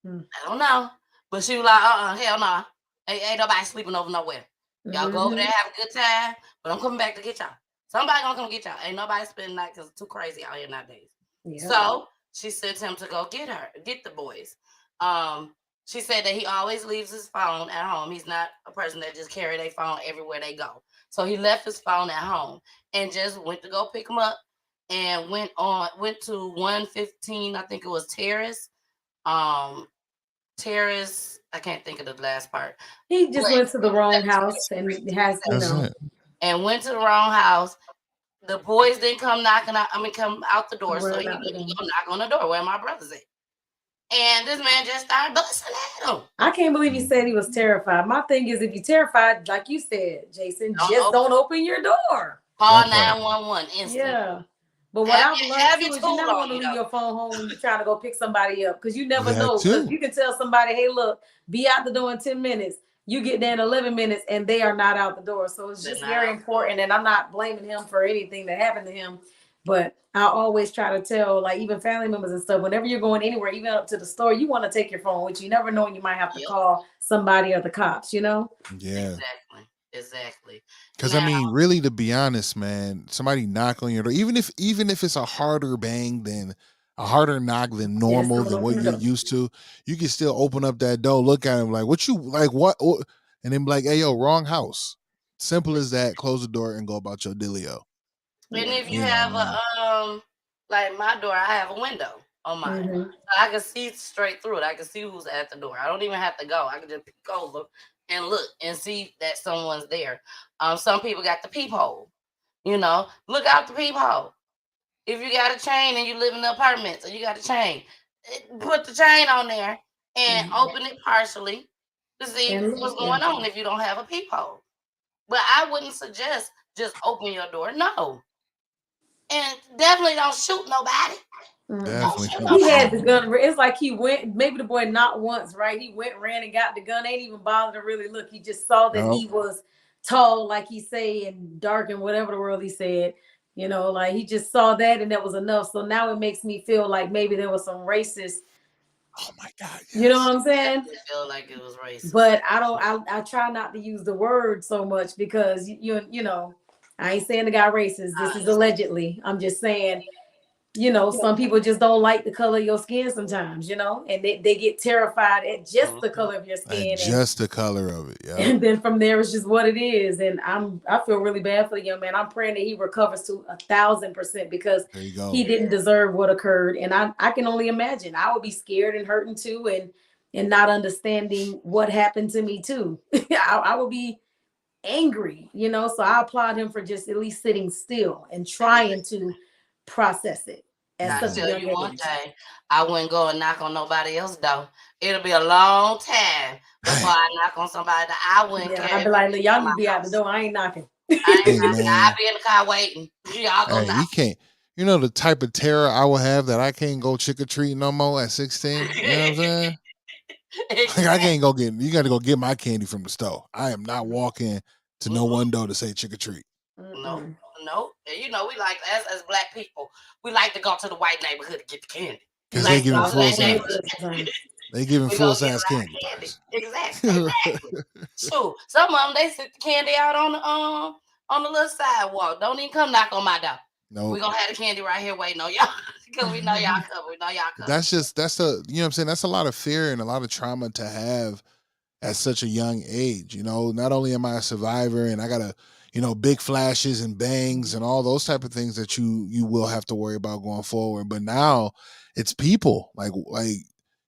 I don't know, but she was like, hell no, ain't nobody sleeping over nowhere. Y'all go over there, have a good time, but I'm coming back to get y'all. Somebody gonna come get y'all. Ain't nobody spending night because it's too crazy out here nowadays. Yep. So she sent him to go get the boys. She said that he always leaves his phone at home. He's not a person that just carry their phone everywhere they go. So he left his phone at home and just went to go pick him up and went to 115, I think it was Terrace. Terrace, I can't think of the last part. He just went to the wrong house and has, That's it. And went to the wrong house. The boys didn't come come out the door. So Word he out the went to door. go knock on the door where my brother's at. And this man just started busting at him. I can't believe he said he was terrified. My thing is, if you're terrified, like you said, Jason, don't open your door. Call 911 instantly. Yeah. But what I've learned too your is you never tool want to on you, leave your phone home when you're trying to go pick somebody up because you never That know. Because too. you can tell somebody, hey, look, be out the door in 10 minutes. You get there in 11 minutes and they are not out the door. So it's just very important. And I'm not blaming him for anything that happened to him. But I always try to tell, like, even family members and stuff, whenever you're going anywhere, even up to the store, you want to take your phone with you. You never know when you might have to call somebody or the cops, you know? Yeah. Exactly. Because I mean, really, to be honest, man, somebody knock on your door, even if it's a harder knock than normal than what you're used to, you can still open up that door, look at him like, what you like, what, and then be like, hey, yo, wrong house. Simple as that. Close the door and go about your dealio. And if you know have what I mean? like my door, I have a window on mine. Mhm. So I can see straight through it. I can see who's at the door. I don't even have to go. I can just peek over and look and see that someone's there. Some people got the peephole. Look out the peephole. If you got a chain and you live in the apartments and you got a chain, put the chain on there and open it partially to see what's going on if you don't have a peephole. But I wouldn't suggest just open your door. No. And definitely don't shoot nobody. Definitely. He had the gun. It's like he went, maybe the boy not once, right? He went, ran and got the gun. Ain't even bothered to really look. He just saw that he was tall, like he say, and dark and whatever the world he said. Like he just saw that and that was enough. So now it makes me feel like maybe there was some racist. Oh my God. Yes. You know what I'm saying? I feel like it was racist. But I try not to use the word so much because you know, I ain't saying the guy racist. This is allegedly. I'm just saying, some people just don't like the color of your skin sometimes, and they get terrified at just the color of your skin. Just the color of it. Yeah. And then from there, it's just what it is. And I feel really bad for the young man. I'm praying that he recovers to 1,000% because he didn't deserve what occurred. And I can only imagine. I would be scared and hurting too, and not understanding what happened to me too. I would be angry, so I applaud him for just at least sitting still and trying to process it. I tell you one thing, I wouldn't go and knock on nobody else's door. It'll be a long time before I knock on somebody that I wouldn't care. I'd be like, look, y'all need to be out the door. I ain't knocking. I'll be in the car waiting. Y'all go knock. He can't. You know the type of terror I will have that I can't go trick or treat no more at 16. You know what I'm saying? Like I can't go get. You got to go get my candy from the store. I am not walking to no one door to say trick or treat. No. And we like as black people, we like to go to the white neighborhood to get the candy. Because they giving full size. They giving full size candy. Exactly. So some of them they sit the candy out on the little sidewalk. Don't even come knock on my door. No, we're gonna have the candy right here waiting on y'all because we know y'all covered. We know y'all covered. That's a you know what I'm saying. That's a lot of fear and a lot of trauma to have at such a young age. Not only am I a survivor and I gotta big flashes and bangs and all those type of things that you will have to worry about going forward. But now it's people like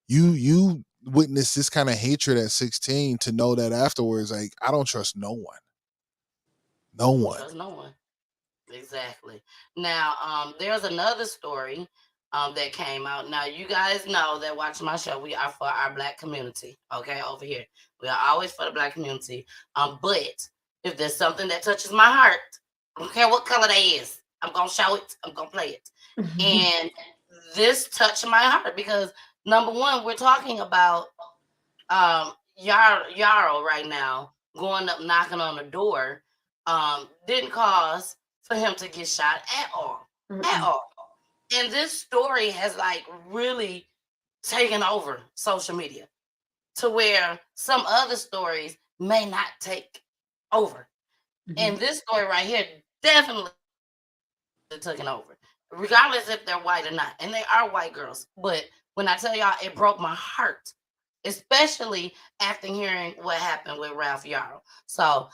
you witness this kind of hatred at 16 to know that afterwards, like I don't trust no one. No one. Trust no one. Exactly. Now, there's another story that came out. Now, you guys know that watching my show, we are for our black community. Okay, over here, we are always for the black community. But if there's something that touches my heart, I don't care what color that is, I'm gonna show it. I'm gonna play it. And this touched my heart because number one, we're talking about Yarrow right now going up knocking on the door didn't cause for him to get shot at all. At all. And this story has like really taken over social media to where some other stories may not take over. And this story right here definitely taken over, regardless if they're white or not. And they are white girls. But when I tell y'all, it broke my heart, especially after hearing what happened with Ralph Yarl. So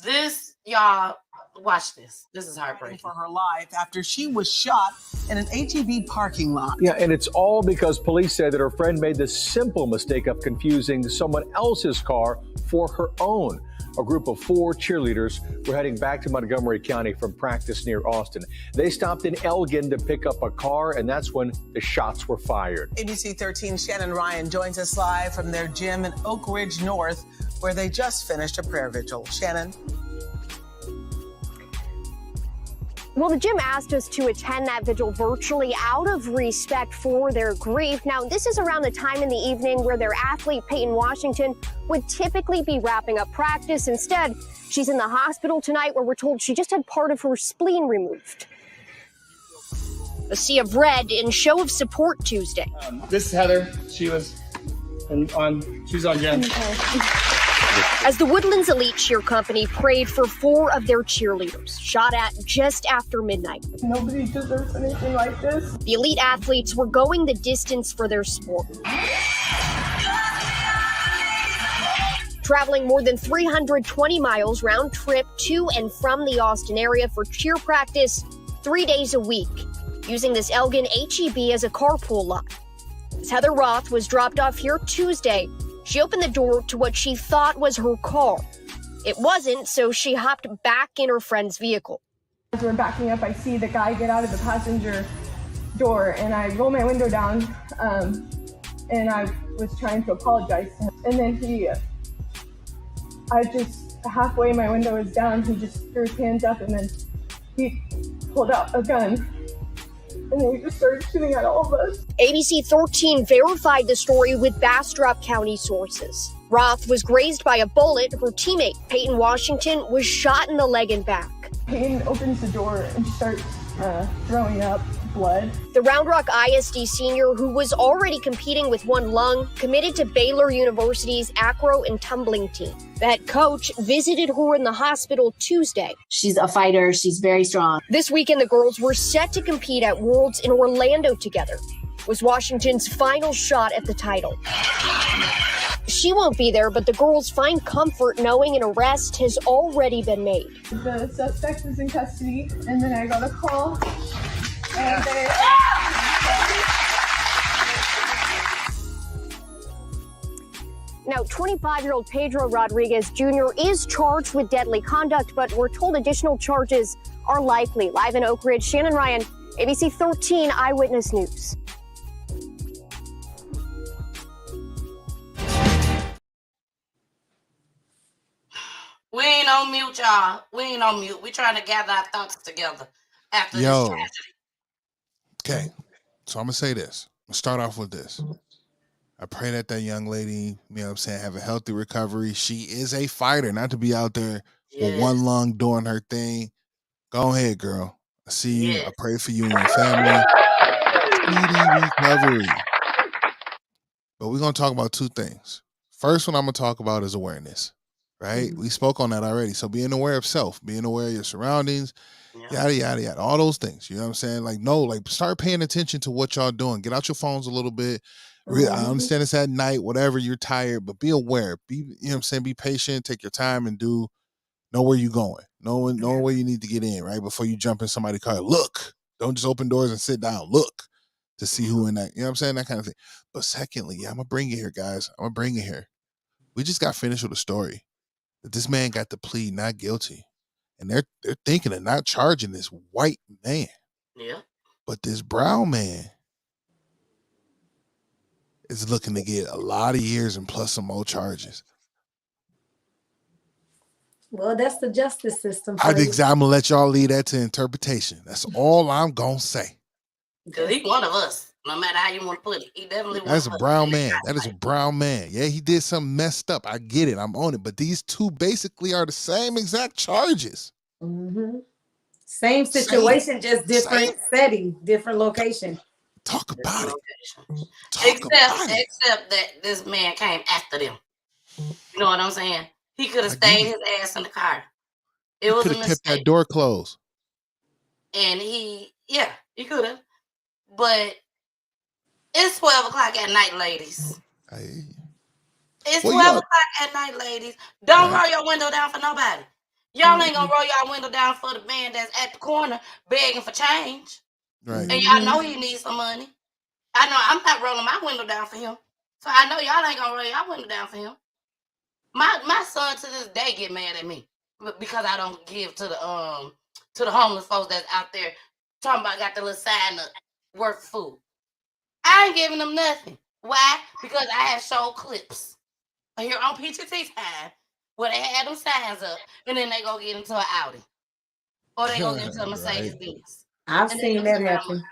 this, y'all, watch this. This is heartbreaking. For her life after she was shot in an HEB parking lot. Yeah, and it's all because police say that her friend made the simple mistake of confusing someone else's car for her own. A group of 4 cheerleaders were heading back to Montgomery County from practice near Austin. They stopped in Elgin to pick up a car, and that's when the shots were fired. ABC 13 Shannon Ryan joins us live from their gym in Oak Ridge North, where they just finished a prayer vigil. Shannon. Well, the gym asked us to attend that vigil virtually out of respect for their grief. Now, this is around the time in the evening where their athlete, Peyton Washington, would typically be wrapping up practice. Instead, she's in the hospital tonight where we're told she just had part of her spleen removed. A sea of red in show of support Tuesday. This is Heather. She was on gym. As the Woodlands Elite Cheer Company prayed for 4 of their cheerleaders, shot at just after midnight. Nobody deserves anything like this. The elite athletes were going the distance for their sport. Traveling more than 320 miles round trip to and from the Austin area for cheer practice 3 days a week, using this Elgin HEB as a carpool lot. As Heather Roth was dropped off here Tuesday, she opened the door to what she thought was her car. It wasn't, so she hopped back in her friend's vehicle. As we're backing up, I see the guy get out of the passenger door, and I roll my window down, and I was trying to apologize to him. And then halfway my window was down, he just threw his hands up, and then he pulled out a gun. And then he just started shooting at all of us. ABC 13 verified the story with Bastrop County sources. Roth was grazed by a bullet. Her teammate, Peyton Washington, was shot in the leg and back. Peyton opens the door and starts throwing up blood. The Round Rock ISD senior, who was already competing with one lung, committed to Baylor University's acro and tumbling team. The head coach visited her in the hospital Tuesday. She's a fighter. She's very strong. This weekend, the girls were set to compete at Worlds in Orlando together. It was Washington's final shot at the title. She won't be there, but the girls find comfort knowing an arrest has already been made. The suspect was in custody, and then I got a call. And Now, 25-year-old Pedro Rodriguez Jr. is charged with deadly conduct, but we're told additional charges are likely. Live in Oak Ridge, Shannon Ryan, ABC 13 Eyewitness News. We ain't on mute, y'all. We ain't on mute. We trying to gather our thoughts together after this tragedy. Okay, so I'm gonna say this. I'm gonna start off with this. I pray that young lady, you know what I'm saying, have a healthy recovery. She is a fighter, not to be out there with one lung doing her thing. Go ahead, girl. I see you. I pray for you and your family. Speedy recovery. But we're gonna talk about 2 things. First one I'm gonna talk about is awareness. Right? We spoke on that already. So being aware of self, being aware of your surroundings, yada, yada, yada, all those things. You know what I'm saying? Like start paying attention to what y'all doing. Get out your phones a little bit. I understand it's at night, whatever, you're tired, but be aware. You know what I'm saying? Be patient, take your time and know where you're going. Know where you need to get in, right? Before you jump in somebody's car. Look. Don't just open doors and sit down. Look to see who in that. You know what I'm saying? That kind of thing. But secondly, I'm gonna bring it here, guys. I'm gonna bring it here. We just got finished with a story that this man got to plead not guilty. And they're thinking of not charging this white man. Yeah. But this brown man is looking to get a lot of years and plus some more charges. Well, that's the justice system. I'm gonna let y'all leave that to interpretation. That's all I'm gonna say. Because he's one of us. No matter how you want to put it, he definitely That's was a hustling. brown man. That is a brown man. Yeah, he did something messed up. I get it. I'm on it. But these two basically are the same exact charges. Mm-hmm. Same situation, just different setting, different location. Talk about it. Except that this man came after them. You know what I'm saying? He could have stayed his ass in the car. It was could a have kept mistake. that door closed. And he could have. But it's 12 o'clock at night, ladies. It's 12 o'clock at night, ladies. Don't roll your window down for nobody. Y'all ain't gonna roll y'all window down for the man that's at the corner begging for change. Right. And y'all know he needs some money. I know I'm not rolling my window down for him. So I know y'all ain't gonna roll y'all window down for him. My son to this day get mad at me because I don't give to the homeless folks that's out there talking about got the little sign up worth food. I ain't giving them nothing. Why? Because I have showed clips here on PGT time where they had them signs up and then they go get into an Audi or they go get into a Mercedes Benz. I've seen that happen.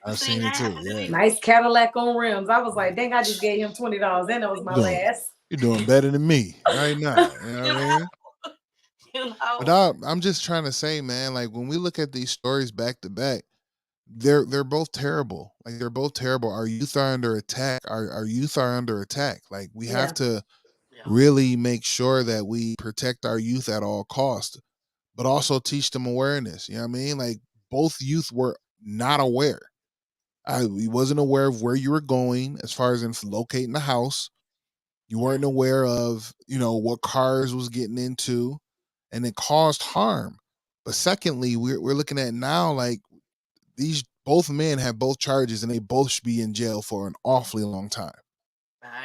I've seen it too. Yeah. Nice Cadillac on rims. I was like, dang, I just gave him $20 and that was my last. You're doing better than me right now. You know what I mean? You know? But I'm just trying to say, man, like when we look at these stories back to back, they're both terrible. Like they're both terrible. Our youth are under attack. Our youth are under attack. Like we have to really make sure that we protect our youth at all costs, but also teach them awareness. You know what I mean? Like both youth were not aware. We wasn't aware of where you were going as far as in locating the house. You weren't aware of, what cars was getting into, and it caused harm. But secondly, we're looking at now like these both men have both charges and they both should be in jail for an awfully long time.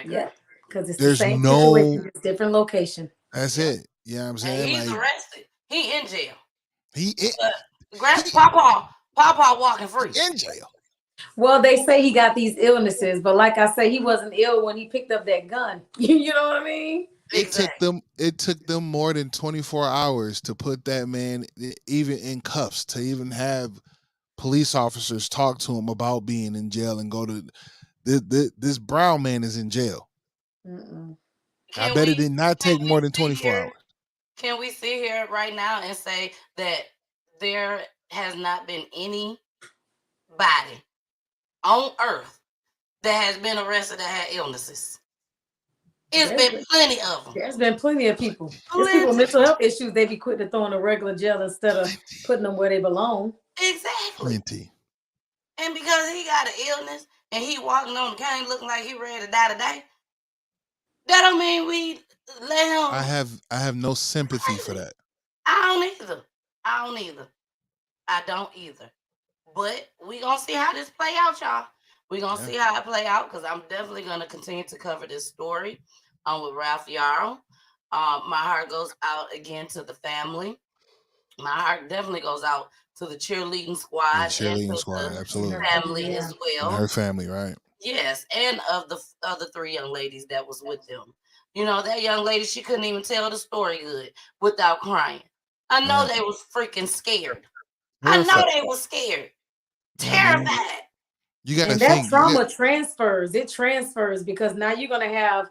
Yeah, because it's There's the same no- situation, it's different location. That's it. You know what I'm saying? And he's Like arrested. He in jail. he Papa walking free. In jail. Well, they say he got these illnesses, but like I say, he wasn't ill when he picked up that gun. You know what I mean? It took them more than 24 hours to put that man even in cuffs, to even have police officers talk to him about being in jail and go to this brown man is in jail. I bet it did not take more than 24 hours. Can we sit here right now and say that there has not been anybody on earth that has been arrested that had illnesses? It's been plenty of them. There's been plenty of people. There's people with mental health issues. They be quick to throw in a regular jail instead of putting them where they belong. Exactly. Plenty. And because he got an illness and he walking on the cane looking like he ready to die today, that don't mean we let him. I have no sympathy for that. I don't either. But we gonna see how this play out, y'all. We gonna see how it play out because I'm definitely gonna continue to cover this story with Ralph Yarl. My heart goes out again to the family. My heart definitely goes out to the cheerleading squad. Cheerleading squad, absolutely. Family as well. And her family, right? Yes, and of the other three young ladies that was with them. That young lady, she couldn't even tell the story good without crying. I know they was freaking scared. I know they was scared. Terrified. You got to and think. That trauma transfers. It transfers because now you're going to have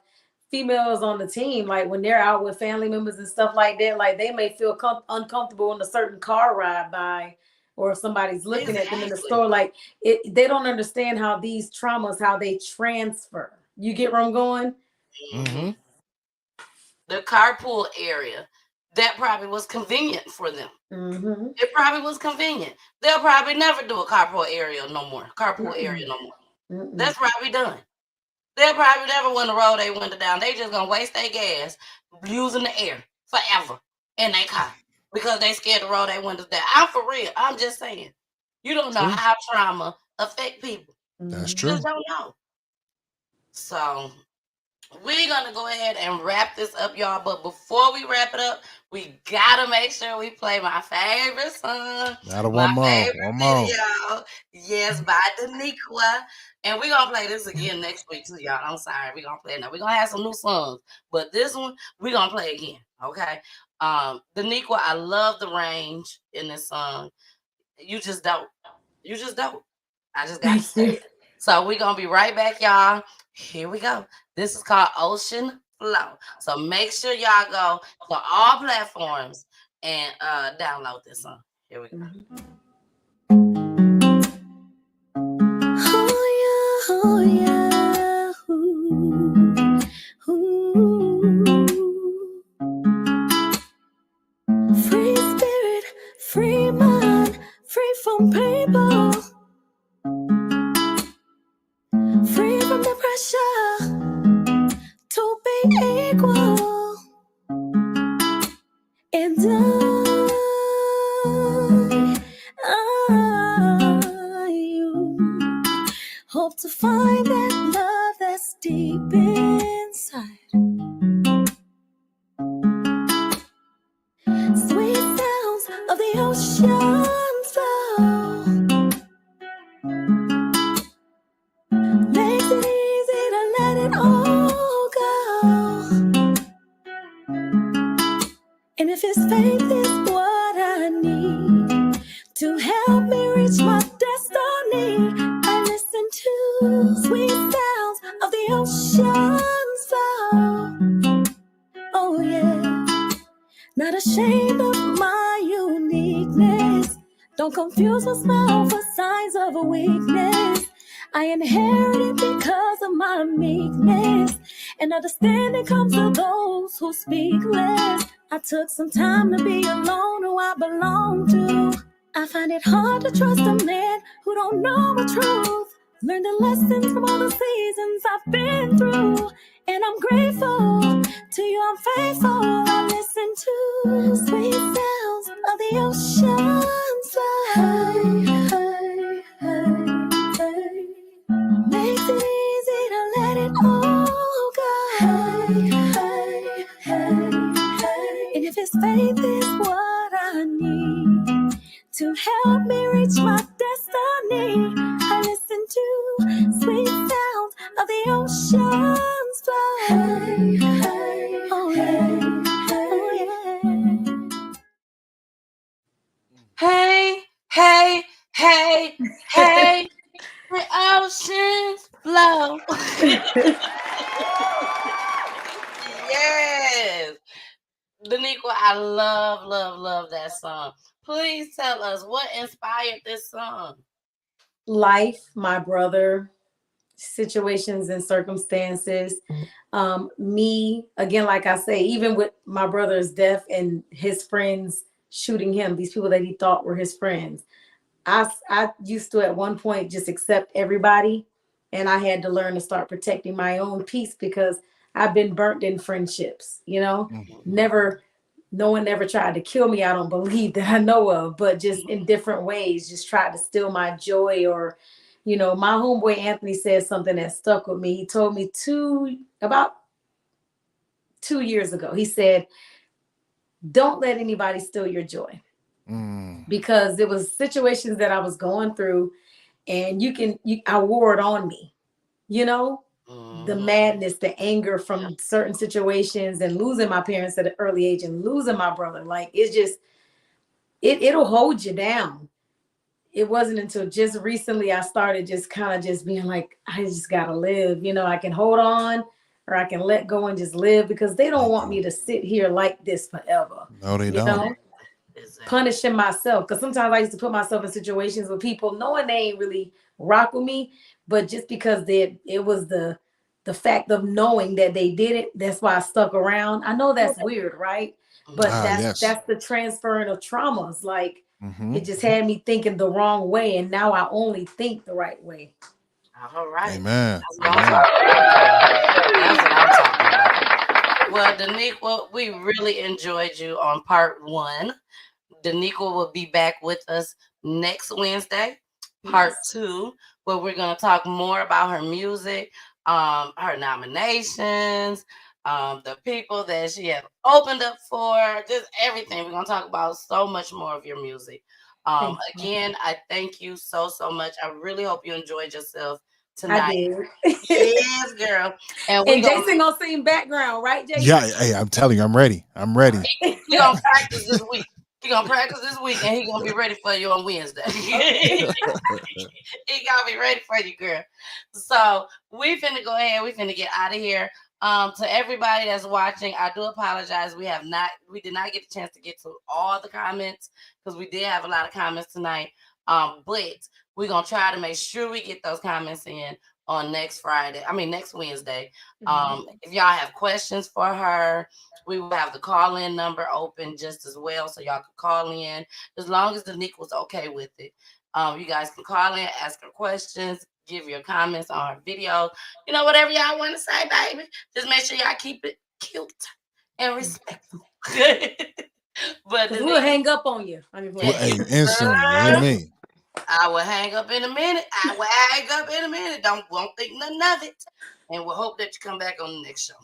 females on the team. Like when they're out with family members and stuff like that, like they may feel uncomfortable in a certain car ride by, or if somebody's looking at them in the store. Like they don't understand how these traumas, how they transfer. You get where I'm going? Mm-hmm. The carpool area, that probably was convenient for them. Mm-hmm. It probably was convenient. They'll probably never do a carpool area no more. That's probably done. They'll probably never want to roll their window down. They just gonna waste their gas using the air forever in their car because they scared to roll their windows down. I'm for real. I'm just saying. You don't know how trauma affect people. That's You true. just don't know. So we're gonna go ahead and wrap this up, y'all. But before we wrap it up, we gotta make sure we play my favorite song. One more. Video. Yes, by Denequia. And we're gonna play this again next week too, y'all. I'm sorry. We're gonna play it now. We're gonna have some new songs, but this one we're gonna play again. Okay. Denequia, I love the range in this song. You just don't. I just gotta say it. So we're going to be right back, y'all. Here we go. This is called Ocean Flow. So make sure y'all go to all platforms and download this song. Here we go. Oh yeah, ooh, ooh. Free spirit, free mind, free from paper, free from the pressure to be equal. And I hope to find that love that's deep inside. Sweet sounds of the ocean flow makes it easy to let it all go. And if his faith is what I need to help me reach my destiny, I listen to sweet sounds of the ocean's flow. Oh yeah, not ashamed of my uniqueness. Don't confuse my smile for signs of a weakness. I inherited because of my meekness, and understanding comes to those who speak less. I took some time to be alone who I belong to. I find it hard to trust a man who don't know the truth. Learned a lesson from all the seasons I've been through, and I'm grateful to you, I'm faithful. I listen to sweet sounds of the ocean's flow. Hey, hey, hey, hey. Makes it easy to let it all go. Hey, hey, hey, hey. And if his faith is what I need to help me reach my destiny, I listen to sweet sounds of the ocean's flow. Hey, hey, oh yeah, oh yeah. Hey, hey, hey, hey, the oceans flow. Yes. Denequia, I love that song. Please tell us what inspired this song. Life, my brother, situations and circumstances. Me, again, like I say, even with my brother's death and his friends shooting him, these people that he thought were his friends, I used to at one point just accept everybody, and I had to learn to start protecting my own peace because I've been burnt in friendships, you know. No one ever tried to kill me, I don't believe, that I know of, but just in different ways, just tried to steal my joy. Or, you know, my homeboy Anthony said something that stuck with me. He told me about 2 years ago, he said, don't let anybody steal your joy. Because there was situations that I was going through, and I wore it on me, you know, the madness, the anger from certain situations, and losing my parents at an early age and losing my brother. Like, it's just, it'll hold you down. It wasn't until just recently I started just kind of just being like, I just gotta live, you know, I can hold on or I can let go and just live, because they don't want me to sit here like this forever. No, they don't. Know? Punishing myself, because sometimes I used to put myself in situations with people knowing they ain't really rock with me, but just because it was the fact of knowing that they did it, that's why I stuck around. I know that's weird, right? But that's the transferring of traumas. Like, it just had me thinking the wrong way, and now I only think the right way. All right. Amen. That's what I'm talking about. Well, Denequia, we really enjoyed you on part 1. Denequia will be back with us next Wednesday, part 2, where we're going to talk more about her music, her nominations, the people that she has opened up for, just everything. We're going to talk about so much more of your music. Again, I thank you so much. I really hope you enjoyed yourself tonight. I did. Yes, girl. And Jason gonna sing background, right, Jason? Yeah, hey, I'm telling you, I'm ready. We're going to practice this week. He gonna practice this week, and he gonna be ready for you on Wednesday. He gonna be ready for you, girl. So we finna go ahead. We finna get out of here. To everybody that's watching, I do apologize. We did not get a chance to get to all the comments because we did have a lot of comments tonight. But we're gonna try to make sure we get those comments in on next Wednesday. If y'all have questions for her, we will have the call-in number open just as well, so y'all can call in as long as Denequia was okay with it. You guys can call in, ask her questions, give your comments on her video. You know, whatever y'all want to say, baby. Just make sure y'all keep it cute and respectful. But we'll hang up on you. Instantly. I will hang up in a minute. Won't think nothing of it. And we'll hope that you come back on the next show.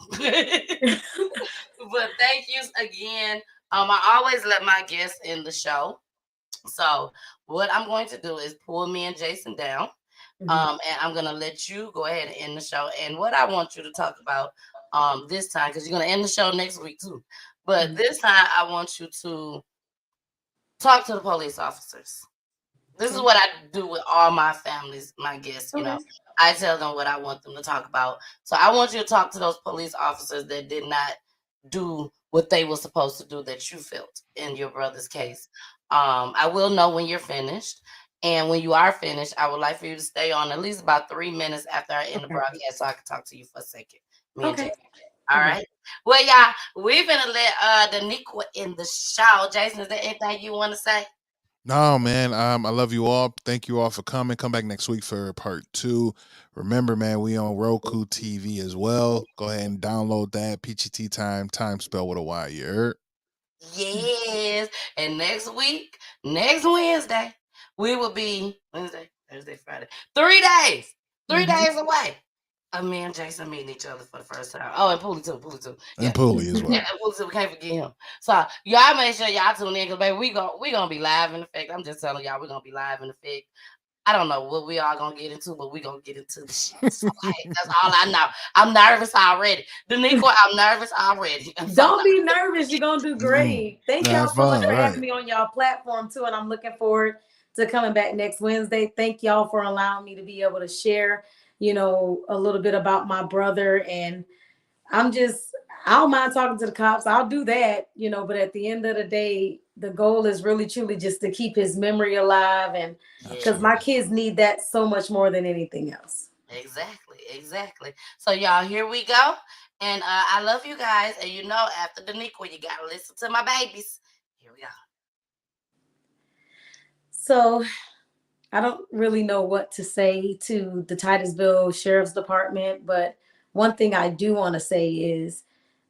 But thank you again. I always let my guests end the show. So what I'm going to do is pull me and Jason down. And I'm going to let you go ahead and end the show. And what I want you to talk about this time, because you're going to end the show next week too. But this time I want you to talk to the police officers. This is what I do with all my families, my guests, you know. I tell them what I want them to talk about. So I want you to talk to those police officers that did not do what they were supposed to do that you felt in your brother's case. I will know when you're finished. And when you are finished, I would like for you to stay on at least about 3 minutes after I end the broadcast so I can talk to you for a second. All right. Well, y'all, we're going to let Denequia in the show. Jason, is there anything you want to say? No, man. I love you all. Thank you all for coming. Come back next week for part 2. Remember, man, we on Roku TV as well. Go ahead and download that. PGT time spelled with a Y. You heard? Yes. And next week, next Wednesday, we will be Wednesday, Thursday, Friday. 3 days. 3 days away. Me and Jason meeting each other for the first time. Oh, and Poolie too. And Poolie as well. Yeah, Poolie too. We can't forget him. So y'all make sure y'all tune in because baby, we gonna be live in effect. I'm just telling y'all, we're gonna be live in effect. I don't know what we all gonna get into, but we gonna get into the shit. So, that's all I know. I'm nervous already. Denequia, I'm nervous already. Don't be nervous. You're gonna do great. Thank y'all so much for having me on y'all platform too, and I'm looking forward to coming back next Wednesday. Thank y'all for allowing me to be able to share, you know, a little bit about my brother. And I don't mind talking to the cops. I'll do that, you know, but at the end of the day, the goal is really truly just to keep his memory alive. And because my kids need that so much more than anything else. Exactly. So y'all, here we go. And I love you guys. And you know, after Denequia, you got to listen to my babies. Here we go. So I don't really know what to say to the Titusville Sheriff's Department, but one thing I do want to say is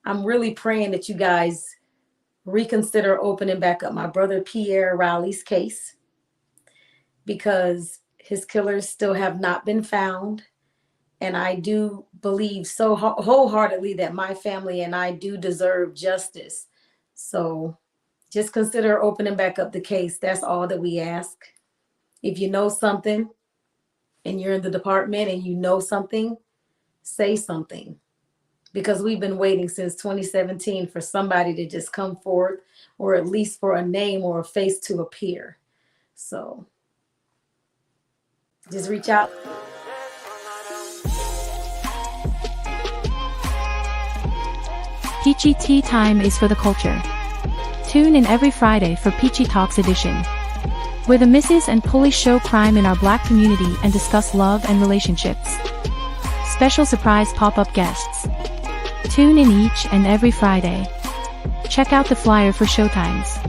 I'm really praying that you guys reconsider opening back up my brother Pierre Riley's case because his killers still have not been found. And I do believe so wholeheartedly that my family and I do deserve justice. So just consider opening back up the case. That's all that we ask. If you know something and you're in the department and you know something, say something. Because we've been waiting since 2017 for somebody to just come forth or at least for a name or a face to appear. So just reach out. Peachy Tea Time is for the culture. Tune in every Friday for Peachy Talks edition, where the Mrs. and Police show crime in our Black community and discuss love and relationships. Special surprise pop-up guests. Tune in each and every Friday. Check out the flyer for showtimes.